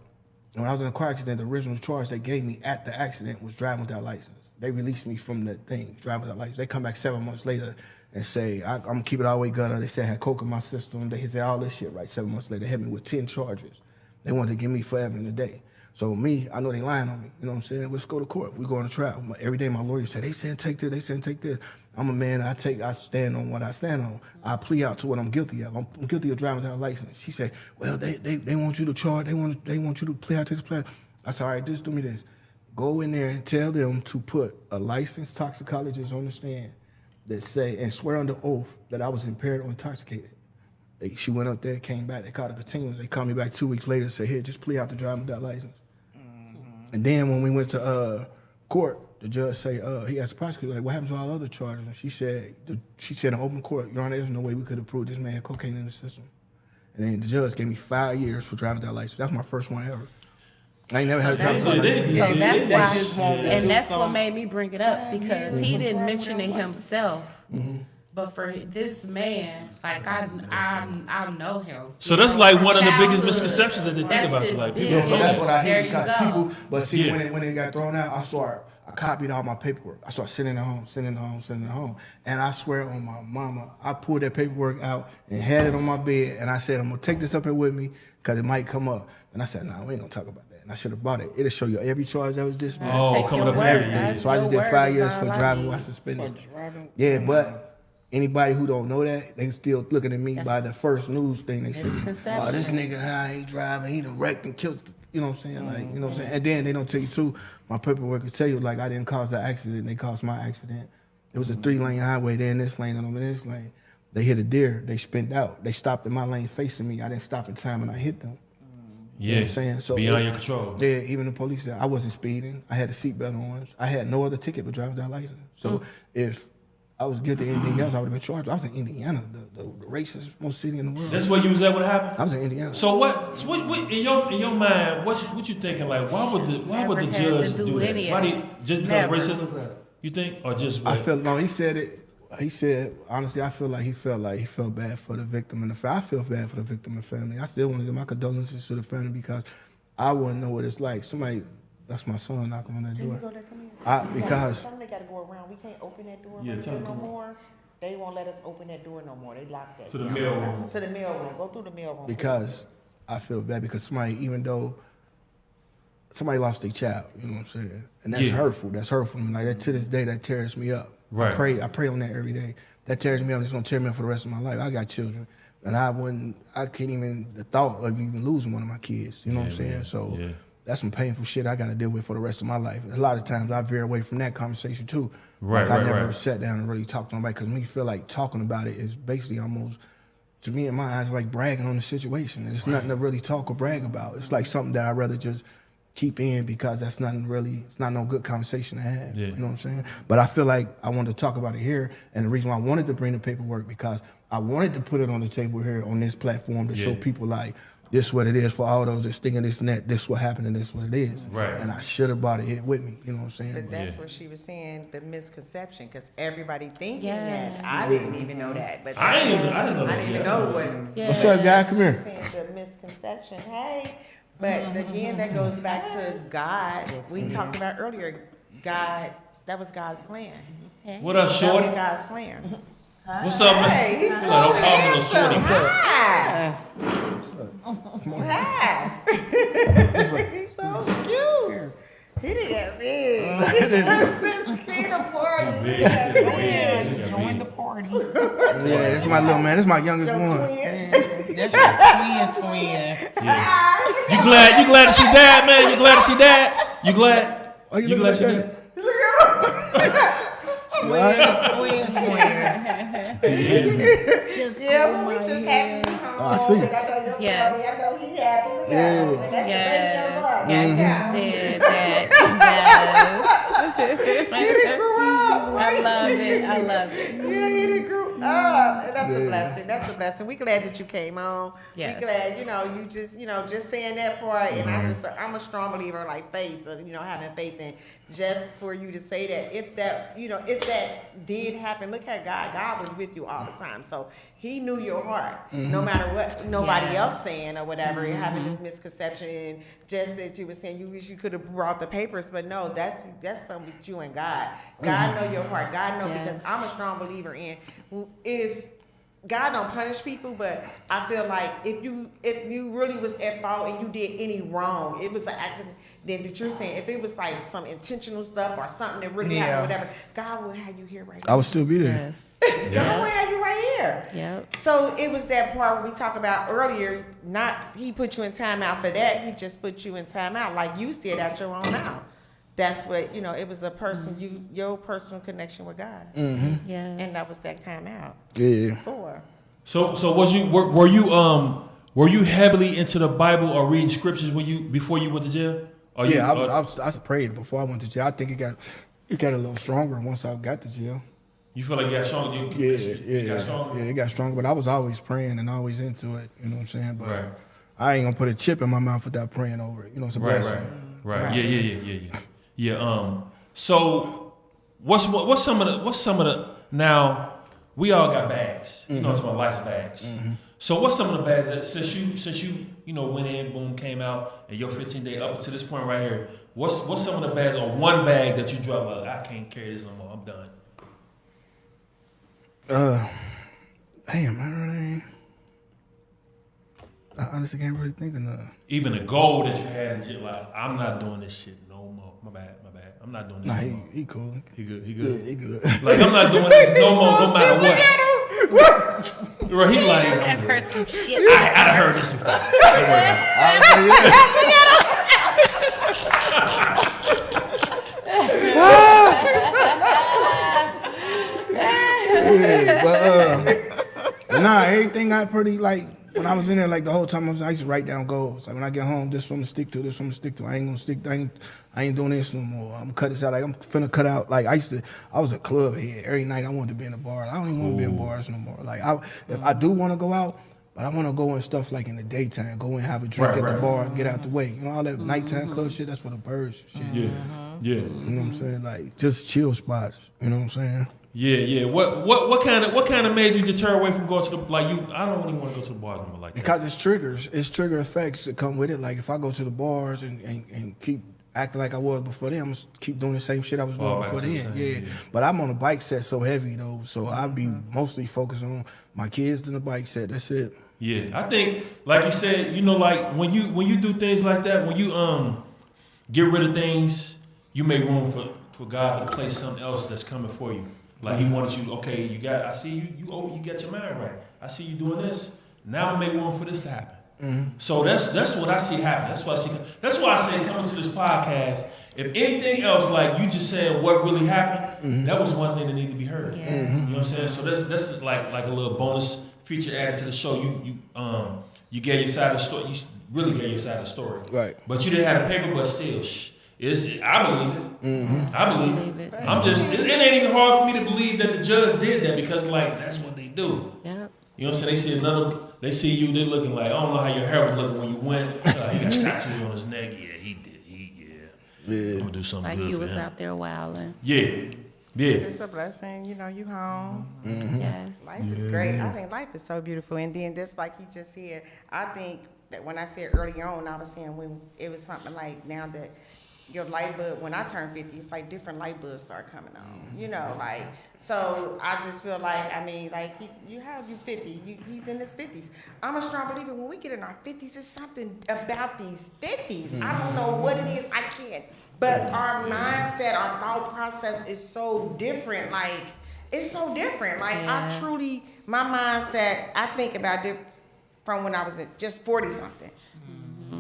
when I was in a car accident, the original charge they gave me at the accident was driving without license. They released me from the thing, driving without license. They come back 7 months later and say, I'm going to keep it all the way gutter. They said I had coke in my system. They said all this shit, right? 7 months later, they hit me with 10 charges. They wanted to give me forever in a day. So me, I know they lying on me. You know what I'm saying? Let's go to court. We go on to trial. Every day my lawyer said, they said take this, they said take this. I'm a man, I stand on what I stand on. I plea out to what I'm guilty of. I'm guilty of driving without license. She said, well, they want you to charge, they want you to plea out to this plea. I said, all right, just do me this. Go in there and tell them to put a licensed toxicologist on the stand that say, and swear under oath that I was impaired or intoxicated. She went up there, came back, they called it continuous. They called me back 2 weeks later and said, here, just plea out to driving without license. And then when we went to court, the judge say, he asked the prosecutor, like, what happens to all other charges? And she said in open court, Your Honor, there's no way we could have proved this man had cocaine in the system. And then the judge gave me 5 years for driving without license. That's my first one ever. I ain't never had a driver's license. So that's why, and that's what made me bring it up, because he didn't mention it himself. But for this man, like I know him. So that's like one of the biggest misconceptions that they think about. Like people. Yeah, so that's what I hate because people. But see, when it got thrown out, I copied all my paperwork. I started sending it home, and I swear on my mama, I pulled that paperwork out and had it on my bed, and I said, I'm gonna take this up here with me because it might come up. And I said, we ain't gonna talk about that. And I should have bought it. It'll show you every charge that was dismissed. Oh, coming up with everything. So I just did 5 years for driving while suspended. Yeah, but. Anybody who don't know that, they still looking at me by the first news thing. They say, oh, this nigga, how he driving, he done wrecked and killed, you know what I'm saying? Like, you know what I'm saying? And then they don't tell you too, my paperwork will tell you, like, I didn't cause the accident, they caused my accident. It was a 3-lane highway, they're in this lane and I'm in this lane. They hit a deer, they spent out. They stopped in my lane facing me. I didn't stop in time and I hit them. Yeah, you know what I'm saying? So beyond your control. Yeah, even the police said I wasn't speeding. I had a seatbelt on. I had no other ticket but driving without license. So if I was guilty of anything else, I would have been charged. I was in Indiana, the racist most city in the world. That's where you was at when it happened? I was in Indiana. So what in your mind, what you thinking, like, why would the judge do that? Why just because of racism? You think? Or just what? I felt, no, he said it, He said, honestly, I feel like he felt bad for the victim and the family. I feel bad for the victim and family. I still want to give my condolences to the family because I wouldn't know what it's like. Somebody, that's my son knocking on that door. Go there, come here. Because Somebody got to go around. We can't open that door Yeah, tell them no come on. more. They won't let us open that door no more. They locked that. To the mail room. To the mail room. Go through the mail room. because I feel bad because somebody, even though somebody lost their child, you know what I'm saying? And that's hurtful. That's hurtful. And like that, to this day, that tears me up. Right. I pray on that every day. That tears me up. It's gonna tear me up for the rest of my life. I got children, and I can't even the thought of even losing one of my kids. You know what I'm saying? Man. So that's some painful shit I got to deal with for the rest of my life. A lot of times I veer away from that conversation too. Right. I never sat down and really talked to nobody because me feel like talking about it is basically almost, to me in my eyes, like bragging on the situation. It's nothing to really talk or brag about. It's like something that I'd rather just keep in because that's nothing really, it's not no good conversation to have. Yeah. You know what I'm saying? But I feel like I wanted to talk about it here, and the reason why I wanted to bring the paperwork because I wanted to put it on the table here on this platform to show people like, this what it is for all those that's thinking this and that, this what happened and this what it is. Right. And I should have brought it with me, you know what I'm saying? But that's what she was saying, the misconception, because everybody thinking Yeah. that. I didn't even know that. But I didn't know I didn't even know what. Yeah. What's up, guy? Come She's here. saying the misconception. Hey, but again, that goes back to God. We talked about earlier. God, that was God's plan. What up, That shorty? was God's plan. What's up, man? Hey, he's so Don't call me no shorty. handsome. Hi. He's so cute. He didn't get big. He the party. He got big. Join the party. Yeah, this is my little man. This is my youngest one. That's your twin. You glad that she died, man? You glad that she died? You glad? Why you You looking glad like she that? Twin. Just Yeah, comb but we my just hair. happy to come I home. see. And I know your Yes. family, I know he happy. Look Yeah. at him. And that's Yes. the love. Yes, I love it. I love it. Yeah, he done grew up. And that's a blessing. That's a blessing. We glad that you came on. Yes. We glad, just saying that part. And I'm a strong believer like faith, having faith in just for you to say that if that did happen, look at God. God was with you all the time. So he knew your heart, no matter what nobody else saying or whatever, having this misconception and just that you were saying you wish you could have brought the papers, but no, that's something with you and God. God know your heart. God know because I'm a strong believer in if God don't punish people, but I feel like if you really was at fault and you did any wrong, it was an accident. Then that you're saying if it was like some intentional stuff or something that really happened, whatever, God will have you here right now. I would still be there. God will have you right here. Yep. So it was that part we talked about earlier. Not he put you in timeout for that. He just put you in timeout, like you said, at your own mouth. That's what it was a person your personal connection with God, Yes. and that was that timeout. Yeah. For. So were you heavily into the Bible or reading scriptures before you went to jail? Or I prayed before I went to jail. I think it got a little stronger once I got to jail. You feel like you got stronger? It got stronger. Yeah, it got stronger. But I was always praying and always into it. You know what I'm saying? But I ain't gonna put a chip in my mouth without praying over it. It's a blessing. Right. Yeah. So what's some of the now we all got bags. You know, it's my life's bags. So what's some of the bags that since you went in, boom, came out, and your 15-day up to this point right here, what's some of the bags or one bag that you drop like I can't carry this no more, I'm done. Damn, I honestly can't really think of none. Even the gold that you had and shit, like I'm not doing this shit no more. My bad. I'm not doing this. Nah, no more. he cool. He good. Yeah, he good. Like I'm not doing this no more, no matter what. Right, he like I've heard some shit. I done heard this before. Don't worry about it. But everything I pretty like when I was in there, like the whole time I used to write down goals. Like when I get home, this one to stick to, this one to stick to. I ain't gonna stick. I ain't doing this no more. I'm gonna cut this out. Like I'm finna cut out. Like I was a club head. Every night I wanted to be in a bar. I don't even want to be in bars no more. Like if I do want to go out, but I want to go in stuff like in the daytime. Go and have a drink at the bar and get out the way. All that nighttime club shit. That's for the birds. Shit. Yeah. You know what I'm saying? Like just chill spots. You know what I'm saying? Yeah. What kind of made you deter away from going to the like you? I don't really want to go to the bars anymore like that. Because it's triggers. It's trigger effects that come with it. Like if I go to the bars and keep acting like I was before then, I'm gonna keep doing the same shit I was doing before then. Yeah. But I'm on a bike set so heavy though, so I'll be mostly focused on my kids and the bike set. That's it. Yeah, I think like you said, you know, like when you do things like that, when you get rid of things, you make room for God to place something else that's coming for you. Like He wanted you. Okay, I see you got your mind right. I see you doing this. Now make room for this to happen. So that's what I see happen. That's why I say coming to this podcast. If anything else, like you just saying what really happened, that was one thing that needed to be heard. Yeah. You know what I'm saying? So that's like a little bonus feature added to the show. You gave your side of the story. You really gave your side of the story. Right. But you didn't have the paper, but still, I believe it. I believe it. I'm just. It ain't even hard for me to believe that the judge did that because like that's what they do. Yep. You know what I'm saying? They see you, they looking like, I don't know how your hair was looking when you went. He got tattoos on his neck. Yeah, he did. I'm gonna do something Like good you for was him. out there wilding. Yeah. It's a blessing, you know, you home. Yes. Life is great. I think life is so beautiful. And then just like he just said, I think that when I said earlier on, I was saying when it was something like now that your light bulb, when I turn 50, it's like different light bulbs start coming on, you know, like, so I just feel like, I mean, like, you 50, he's in his 50s. I'm a strong believer when we get in our 50s, it's something about these 50s. I don't know what it is, I can't. But our mindset, our thought process is so different, like, it's so different. Like, I truly, my mindset, I think about it from when I was at just 40-something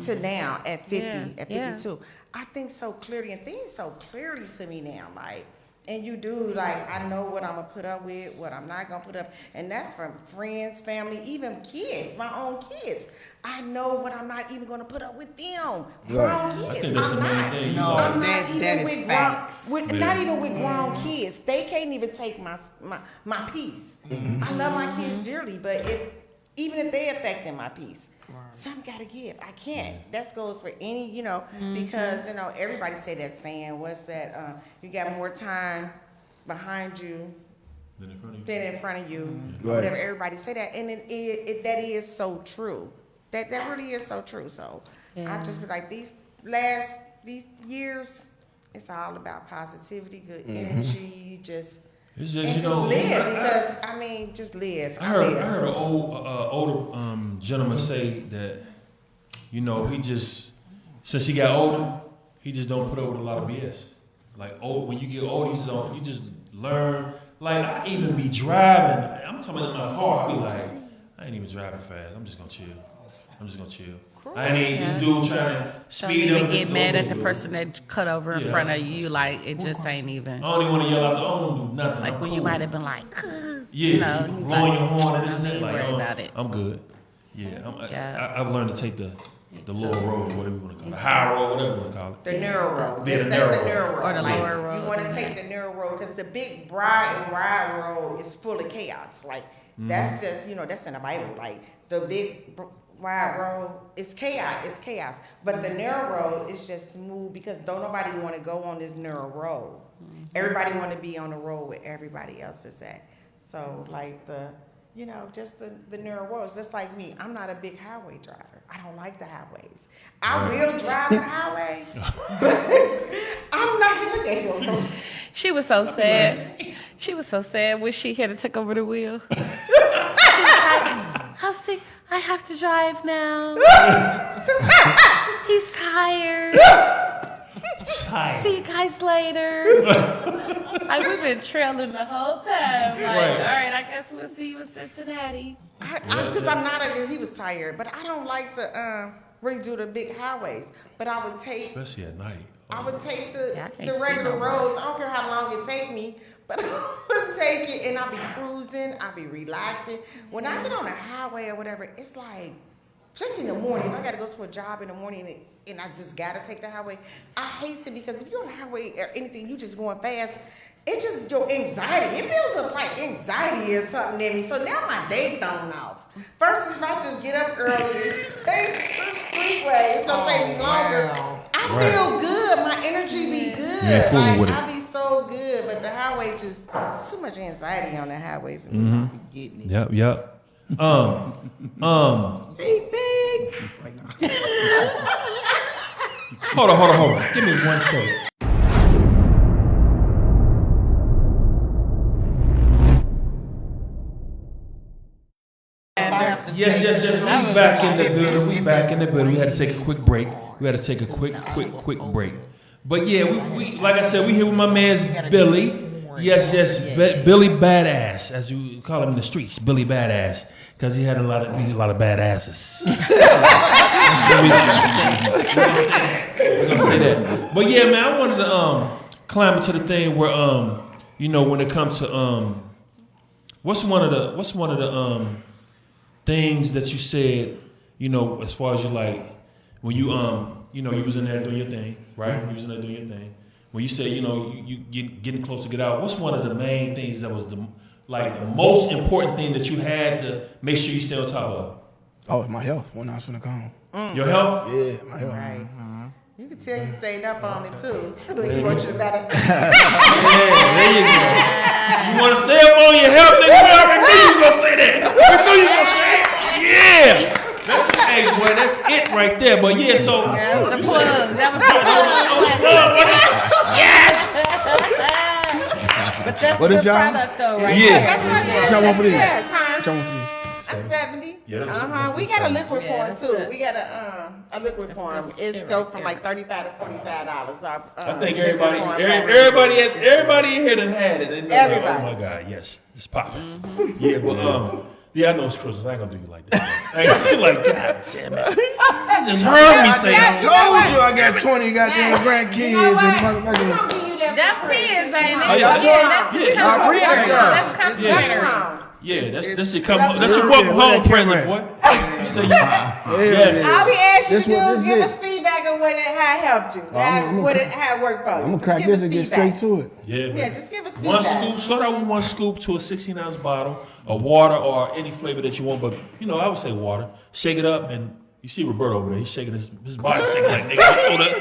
to now at 50, at 52. I think so clearly, and things so clearly to me now, like, and you do, like, I know what I'm gonna put up with, what I'm not gonna put up, and that's from friends, family, even kids, my own kids. I know what I'm not even gonna put up with them, grown kids. I think that's the main thing. I'm not even that is with facts. not even with grown kids. They can't even take my peace. I love my kids dearly, but even if they affecting my peace, some gotta give. I can't. That goes for any, you know, because, you know, everybody say that saying, what's that? You got more time behind you than in front of you. Whatever, everybody say that. And that is so true. That really is so true. So I just feel like these years, it's all about positivity, good energy, just live, because I mean, just live. I heard an older gentleman say that, you know, he just, since he got older, he just don't put up with a lot of BS. Like, when you get older, you just learn. Like, I even be driving. I'm talking about in my car. I be like, I ain't even driving fast. I'm just gonna chill. I ain't this dude trying to speed up. Don't even get mad at the person that cut over in front of you. Like, it just ain't even. I don't even want to yell out. I don't do nothing. Like when you might have been like, you know, blowing your horn and this don't and that. even Like, worry about it. I'm good. Yeah, I've learned to take the little road, whatever you want to call it, the high road, whatever you want to call it. The narrow road. Yeah, That's the narrow road. Or the lower road. You want to take the narrow road because the big broad and wide road is full of chaos. Like, that's just, you know, that's in the Bible. Like, the big wide road is chaos. It's chaos. But the narrow road is just smooth because don't nobody want to go on this narrow road. Everybody want to be on the road where everybody else is at. So, like, you know, just the narrow roads. Just like me, I'm not a big highway driver. I don't like the highways. I will drive the highway, but I'm not going to go. She was so sad. She was so sad when she had to take over the wheel. She was like, how sick. I have to drive now. He's tired. See you guys later. Like, we've been trailing the whole time. Like, all right, I guess we'll see you in Cincinnati. Because I'm not he was tired, but I don't like to really do the big highways. But I would take, especially at night. I would take the regular roads. I don't care how long it take me, but I would take it and I'll be cruising. I'll be relaxing. When I get on a highway or whatever, it's like, just in the morning, if I got to go to a job in the morning and I just got to take the highway, I hate it because if you're on the highway or anything, you just going fast, it just, your anxiety, it builds up like anxiety or something in me. So now my day thrown off. Versus if I just get up early and take the freeway, it's going to take me longer. I feel good. My energy be good. Like, I be so good, but the highway just too much much anxiety on the highway for Mm-hmm. me. Getting it. Yep. Big. It's like, no. Hold on. Give me 1 second. Yes. We back in the building. We had to take a quick break. Quick break. But yeah, we like I said, we here with my man's Billy. Yes, Billy Badass, as you call him in the streets, Billy Badass, because he had a lot of badasses. We're gonna say that. But yeah, man, I wanted to climb into the thing where when it comes to what's one of the things that you said, as far as you like when you you was in there doing your thing, right? You was in there doing your thing. When you said, you getting close to get out, what's one of the main things that was the most important thing that you had to make sure you stay on top of? Oh, my health when I was finna come. Your health? Yeah, my health. Right. You can tell you stayed up on it too. You want you better. Yeah, there you go. You want to stay up on your health, nigga? We already knew you was gonna say that. We knew you was gonna say it. Yeah. Hey, boy, that's it right there. But yeah, so. That was the plug. Yes. But that's What the is y'all? product though, right? Yeah. What y'all want for this? Yes, What y'all want for this? I'm 70. Yeah, We got a liquid Yeah, form that's too. good. We got a liquid form. that's It's it go right from there. like $35 to $45. I think everybody in here done had it. They know, Everybody. oh my God, yes, it's popping. Yeah, but yeah, I know it's Christmas. I ain't gonna do you like that. I ain't gonna do you like, God damn it. You just heard me say I that. told you I got 20 goddamn grandkids and motherfucking. That's his, ain't it? Oh, yeah. That's his Yeah. I appreciate that. That's complimentary. Yeah, that's your welcome home present, boy. You say yes. All we ask you This to do what is this give is. us feedback on how it helped you, I'm how it worked for you. I'm gonna Just crack give this us and get feedback. straight to it. Yeah, Yeah, just give us one feedback. scoop, start out with 1 scoop to a 16-ounce bottle of water or any flavor that you want, but I would say water. Shake it up, and you see Roberto over there. He's shaking his body, shaking like nigga. Hold up.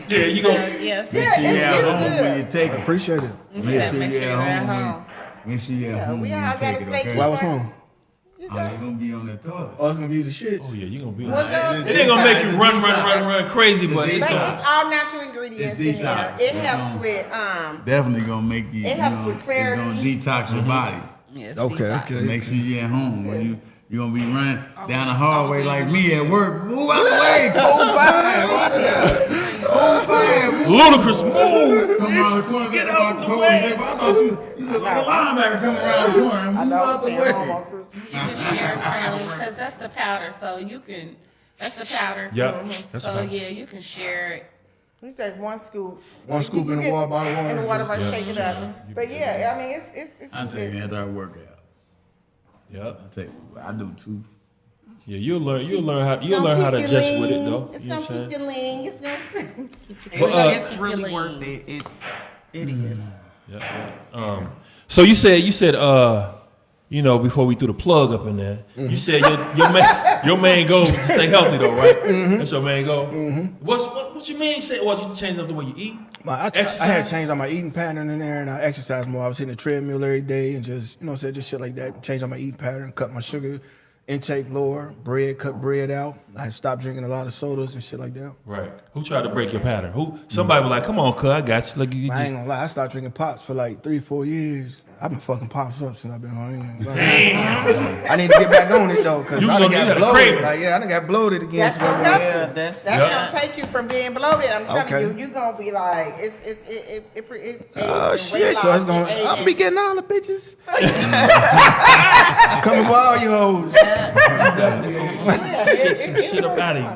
Yeah, you go. Yes. Make sure you're at home when you take I it. appreciate it. Make sure you're at home. Make sure you're at home we when all you take gotta it, stay okay? Why was wrong? Oh, you're gonna be on that toilet. Oh, it's gonna be the shits. Oh yeah, you gonna be. Well, It ain't gonna make you run crazy, but it's But gonna. it's all natural ingredients in there. detox. It helps with Definitely gonna make you. It helps with clarity. It's gonna detox your body. Yes. Okay. Make sure you're at home when you're gonna be running down the hallway like me at work. Move out the way, cold fire, right there. Cold fire, move. Ludicrous move. Come around the corner, get out the way. I thought you look like a linebacker coming around the corner. Move out the way. You can share some, because that's the powder, so you can, that's the powder. Yep, that's So powder. yeah, you can share it. we said 1 scoop. 1 scoop in the water, bottle of water. In the water, shake it up. But yeah, I mean it's I take it after I work out. Yep. I do too. Yeah, you'll learn how It's gonna to keep you adjust with it lean. though. It's You know gonna what I'm keep you lean. It's gonna. It's really worth it. It is. Yeah. So you said before we threw the plug up in there, you said your main goal is to stay healthy though, right? That's your main goal. What you mean? Say what you change up the way you eat? I had changed on my eating pattern in there, and I exercised more. I was hitting the treadmill every day, and just just shit like that. Changed on my eating pattern, cut my sugar intake lower, cut bread out. I stopped drinking a lot of sodas and shit like that. Right. Who tried to break your pattern? Somebody was like, "Come on, cuz, I got you." Look, you I just. ain't gonna lie, I stopped drinking pops for like 3-4 years. I've been fucking pops up since I've been home. Damn. I need to get back on it though, cause You I done gotta got crave bloated. it. Like I done got bloated again. That's So what like, happened. That's That's gonna take you from being bloated. I'm telling Okay. you gonna be like it's oh shit! So it's gonna. I'll be getting all the bitches. Coming for all you hoes. Shit up out of you.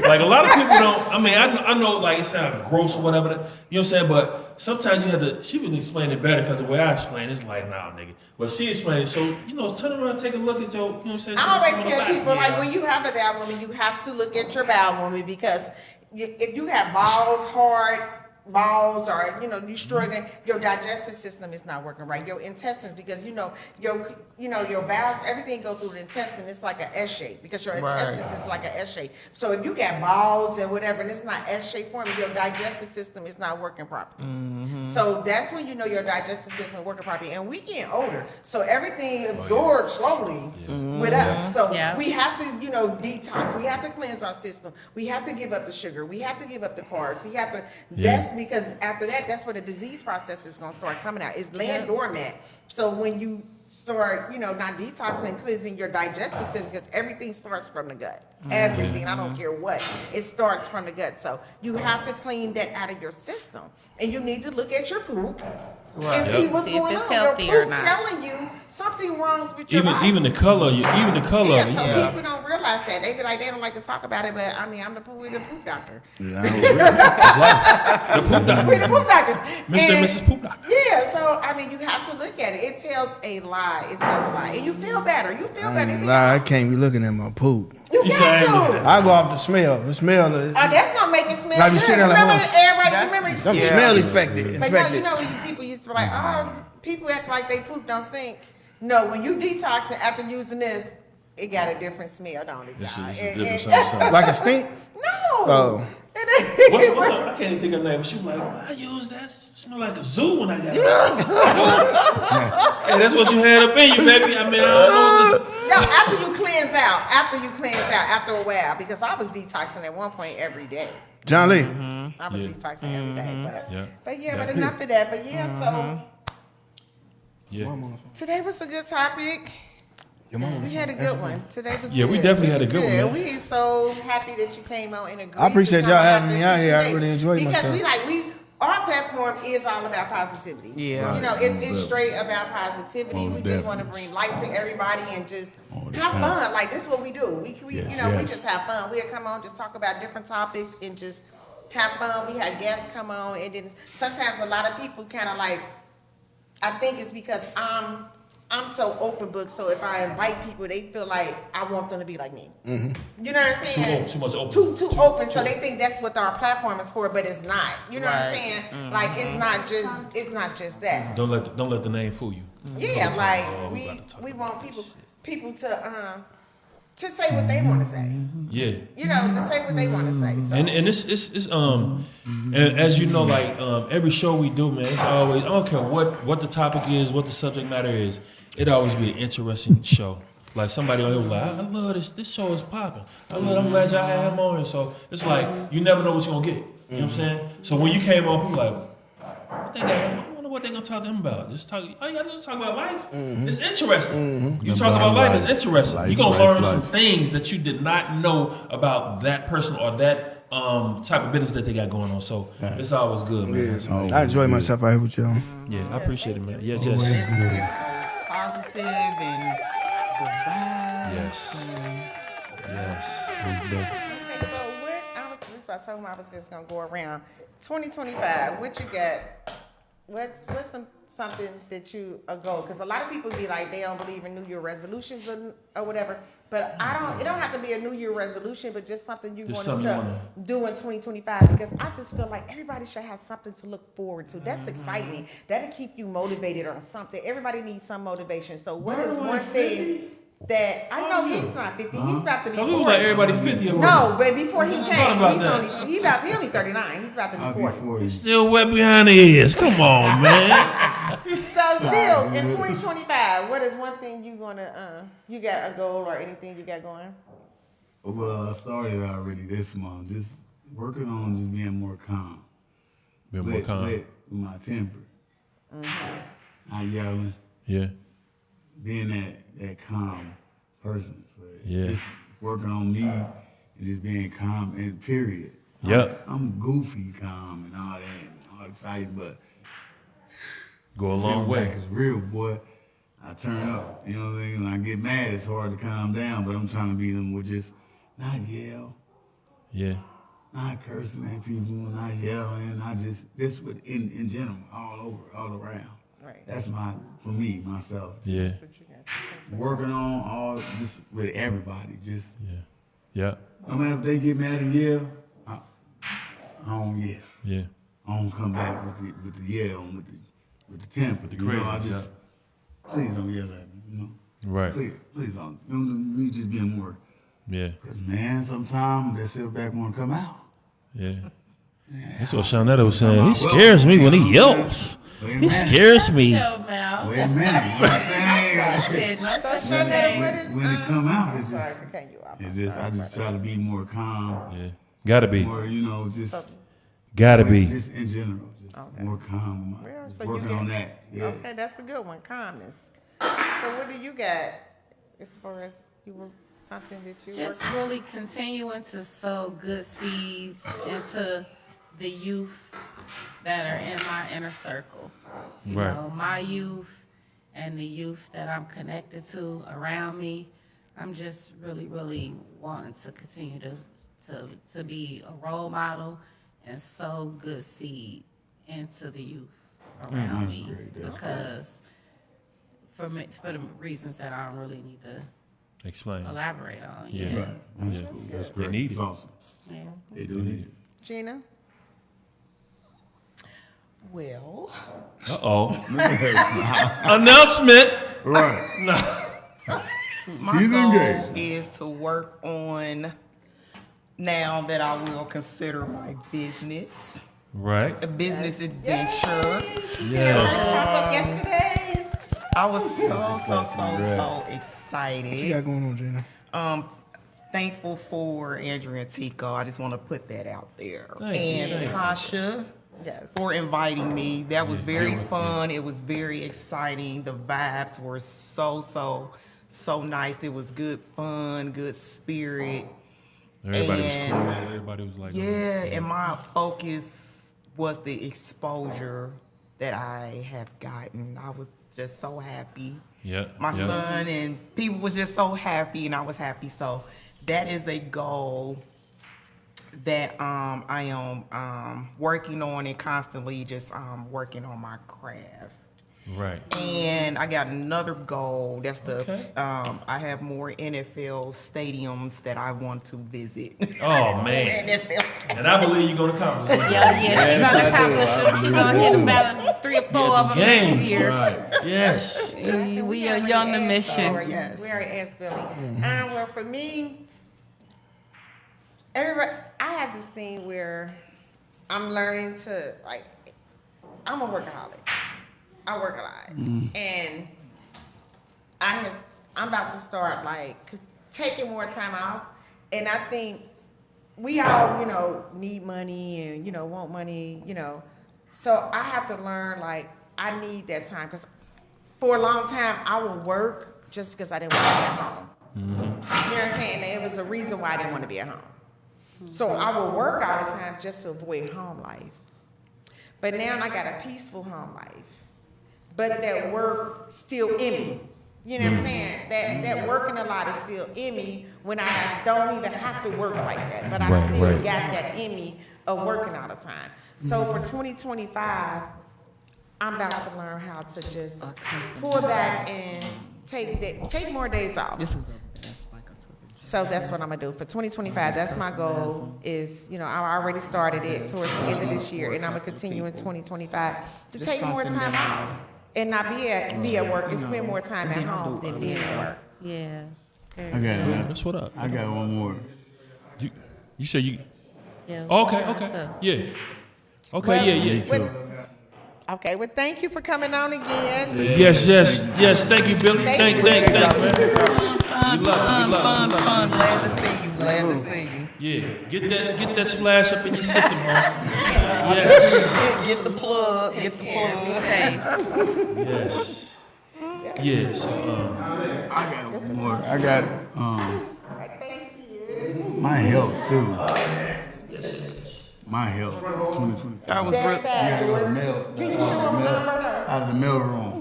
Like a lot of people don't. I mean, I know like it sounds gross or whatever. You know what I'm saying? But sometimes you have to. She would explain it better because the way I explain it's like, nah, nigga. But she explained it. So turn around, take a look at your. You know what I'm saying? I always tell people like when you have a bowel movement, you have to look at your bowel movement because if you have balls hard, balls or, you know, you struggling, your digestive system is not working right. Your intestines, because your bowels, everything go through the intestine. It's like an S shape because your intestines is like an S shape. So if you got balls and whatever, and it's not S shape form, your digestive system is not working properly. So that's when you know your digestive system is working properly. And we getting older, so everything absorbs slowly with us. So we have to, detox. We have to cleanse our system. We have to give up the sugar. We have to give up the carbs. We have to. That's because after that, that's where the disease process is going to start coming out. It's laying dormant. So when you start, not detoxing, cleansing your digestive system, because everything starts from the gut. Everything, I don't care what, it starts from the gut. So you have to clean that out of your system, and you need to look at your poop and see what's going on. Your poop telling you something wrong with your body. Even the color, Yeah, so people don't realize that. They be like, they don't like to talk about it, but I mean, I'm the poop doctor. Yeah, the poop doctor. We're the poop doctors. Mr. and Mrs. Poop Doctor. Yeah, so I mean, you have to look at it. It tells a lie. It tells a lie, and you feel better. You feel better. I can't be looking at my poop. You got to. I go off the smell. The smell. That's gonna make it smell like good. Remember, some smell infected. But no, when people used to be like, people act like they poop don't stink. No, when you detoxing after using this, it got a different smell, don't it, y'all? Like a stink? No. Oh. What's up? I can't even think of the name. But she was like, I use that. It smell like a zoo when I got it. Hey, that's what you had up in you, baby. I mean, I don't know. No, after you cleanse out, after a while, because I was detoxing at one point every day. John Lee. I was detoxing every day, but enough of that. But so today was a good topic. We had a good one. Today was good. We definitely had a good one. Man. We so happy that you came on and agreed. I appreciate y'all having me out here. I really enjoyed myself. Because our platform is all about positivity. Yeah. It's straight about positivity. We just want to bring light to everybody and just have fun. Like, this is what we do. We just have fun. We'll come on, just talk about different topics and just have fun. We had guests come on, and then sometimes a lot of people kind of like, I think it's because I'm so open book, so if I invite people, they feel like I want them to be like me. Mm-hmm. You know what I'm saying? Too much open. Too open, so they think that's what our platform is for, but it's not. You know what I'm saying? Mm-hmm. Like, it's not just that. Don't let the name fool you. Yeah, like we want people to say what they want to say. Yeah. To say what they want to say. So. And it's and as you know, like every show we do, man, it's always, I don't care what the topic is, what the subject matter is, it always be an interesting show. Like, somebody on here was like, I love this show is popping. I'm glad y'all had him on here. So it's like, you never know what you're gonna get. You know what I'm saying? So when you came on, people like, I wonder what they're gonna talk to him about. Just talk. Oh, y'all just talk about life. It's interesting. You talk about life. It's interesting. You're gonna learn some things that you did not know about that person or that type of business that they got going on. So it's always good, man. Yeah. I enjoy myself out here with y'all. Yeah, I appreciate it, man. Yeah, just positive and the vibes. Yes. Okay, so I told him I was just gonna go around 2025. What you got? What's something that you a goal? Because a lot of people be like, they don't believe in New Year resolutions or whatever. But it don't have to be a New Year resolution, but just something you want to do in 2025. Because I just feel like everybody should have something to look forward to. That's exciting. That'll keep you motivated on something. Everybody needs some motivation. So what is one thing that I know he's not 50. He's about to be 40. Like everybody 50. No, but before he came, he's only 39. He's about to be 40. He's still wet behind the ears. Come on, man. So still in 2025, what is one thing you got a goal or anything you got going? Well, I started already this month, just working on just being more calm. With my temper. Mm-hmm. Not yelling. Yeah. Being that calm person. Just working on me and just being calm, and period. Yep. I'm goofy calm and all that, and all excited, but go a long way. Back is real, boy. I turn up, you know what I mean? When I get mad, it's hard to calm down, but I'm trying to be them with just not yell. Yeah. Not cursing at people, not yelling. This with in general, all over, all around. Right. That's for me, myself. Yeah. Working on just with everybody, just. Yeah. No matter if they get mad and yell, I don't yell. Yeah. I I don't come back with the yell, with the temper. The you know, I crazy, just please don't yell at me. You know, Right. Please don't. You know, me just being more. Yeah. Cause man, sometimes that silverback want to come out. Yeah. That's what Shawnetta was saying. He scares me when he yelps. He scares me. Wait a minute. You know what I'm saying? When it come out, it's just I just try to be more calm. Yeah. Gotta be. More, you know, just Gotta be. Just in general, just more calm. Just working on that. Yeah. Okay, that's a good one, calmness. So what do you got as far as something that you Just really continuing to sow good seeds into the youth that are in my inner circle. You know, my youth and the youth that I'm connected to around me. I'm just really, really wanting to continue to be a role model and sow good seed into the youth around me. Because for the reasons that I don't really need to explain, elaborate on. Yeah. Right. That's cool. That's great. They need It's it. awesome. Yeah. They do need it. Gina? Well, Announcement. Right. my goal is to work on, now that I will consider my business, Right. a business adventure. Yeah. Yesterday. I was so excited. What you got going on, Gina? Thankful for Andrea and Tico. I just want to put that out there. Thank you. And Tasha for inviting me. That was very fun. It was very exciting. The vibes were so nice. It was good fun, good spirit. Everybody was cool. Everybody was like, and my focus was the exposure that I have gotten. I was just so happy. Yeah. My son and people was just so happy, and I was happy. So that is a goal that I am working on, and constantly just working on my craft. Right. And I got another goal. That's I have more NFL stadiums that I want to visit. Oh man. NFL. And I believe you're gonna accomplish it. Yeah, she's gonna accomplish it. She's gonna hit about 3 or 4 of them next year. Right. Yes. We are young the mission. Yes. We already asked Billy. Well, for me, I have this thing where I'm learning to, like, I'm a workaholic. I work a lot. And I'm about to start, like, taking more time off. And I think we all, need money and, want money, So I have to learn, like, I need that time. Because for a long time, I would work just because I didn't want to be at home. You know what I'm saying? It was a reason why I didn't want to be at home. So I would work all the time just to avoid home life. But now I got a peaceful home life. But that work still in me. You know what I'm saying? That working a lot is still in me when I don't even have to work like that. But I still got that in me of working all the time. So for 2025, I'm about to learn how to just pull back and take more days off. So that's what I'm gonna do for 2025. That's my goal. Is I already started it towards the end of this year, and I'm gonna continue in 2025 to take more time out and not be at work and spend more time at home than being at work. Yeah. I got it. That's what up. I got one more. You say you? Yeah. Okay. Yeah. Okay. Yeah. Okay. Well, thank you for coming on again. Yes. Thank you, Billy. Thank man. Fun. Glad to see you. Yeah. Get that splash up in your system, huh? Yes. Get the plug. Yes. Yeah. So, I got one more. I got my health too. My health. 2020. That was real. Yeah, out of the mail room.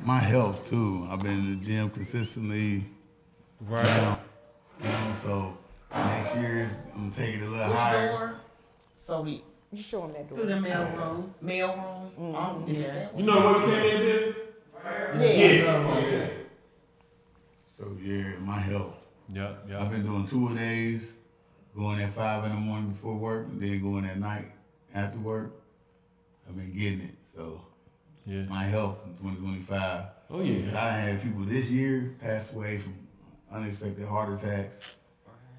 My health too. I've been in the gym consistently. right. So next year's I'm gonna take it a little higher. So You show them that door. Through the mailroom. mailroom. Yeah. You know what came in here? Yeah. So yeah, my health. Yeah. I've been doing 2 a days. going at 5 in the morning before work, and then going at night after work. I've been getting it. So my health in 2025. Oh yeah. I had people this year pass away from unexpected heart attacks.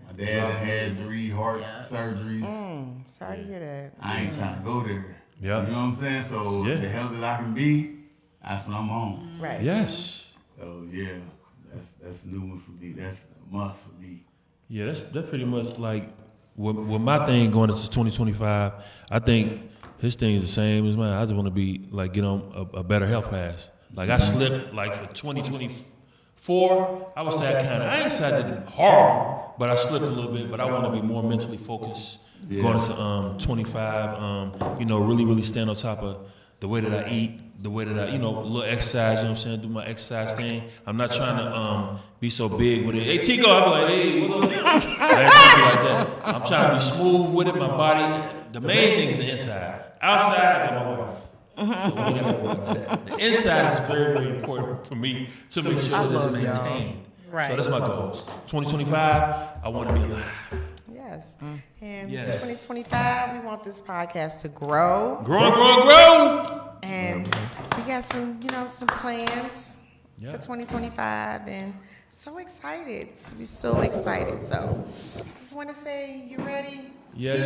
My dad had 3 heart surgeries. Sorry to hear that. I ain't trying to go there. Yeah. You know what I'm saying? So the health that I can be, that's what I'm on. Right. Yes. So yeah, that's a new one for me. That's a must for me. Yeah, that's pretty much like with my thing going into 2025. I think his thing is the same as mine. I just want to be like get on a better health pass. Like I slipped like for 2024. I would say I ain't say I did horrible, but I slipped a little bit. But I want to be more mentally focused going into 25. You know, really stand on top of the way that I eat, the way that I, little exercise, you know what I'm saying, do my exercise thing. I'm not trying to be so big with it. Hey, Tico, I'll be like, hey, what up? I ain't like that. I'm trying to be smooth with it, my body. The main thing is the inside. Outside, I got my wife. So we gotta worry about that. The inside is very, very important for me to make sure that it's maintained. Right. So that's my goals. 2025, I want to be alive. Yes. And 2025, we want this podcast to grow. Grow. And we got some, some plans for 2025, and so excited. We're so excited. So just want to say, you ready? Yes.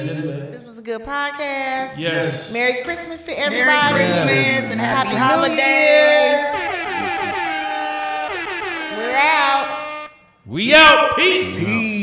This was a good podcast. Yes. Merry Christmas to everybody. Merry Christmas and happy New holidays. Year's. We're out. We out. Peace.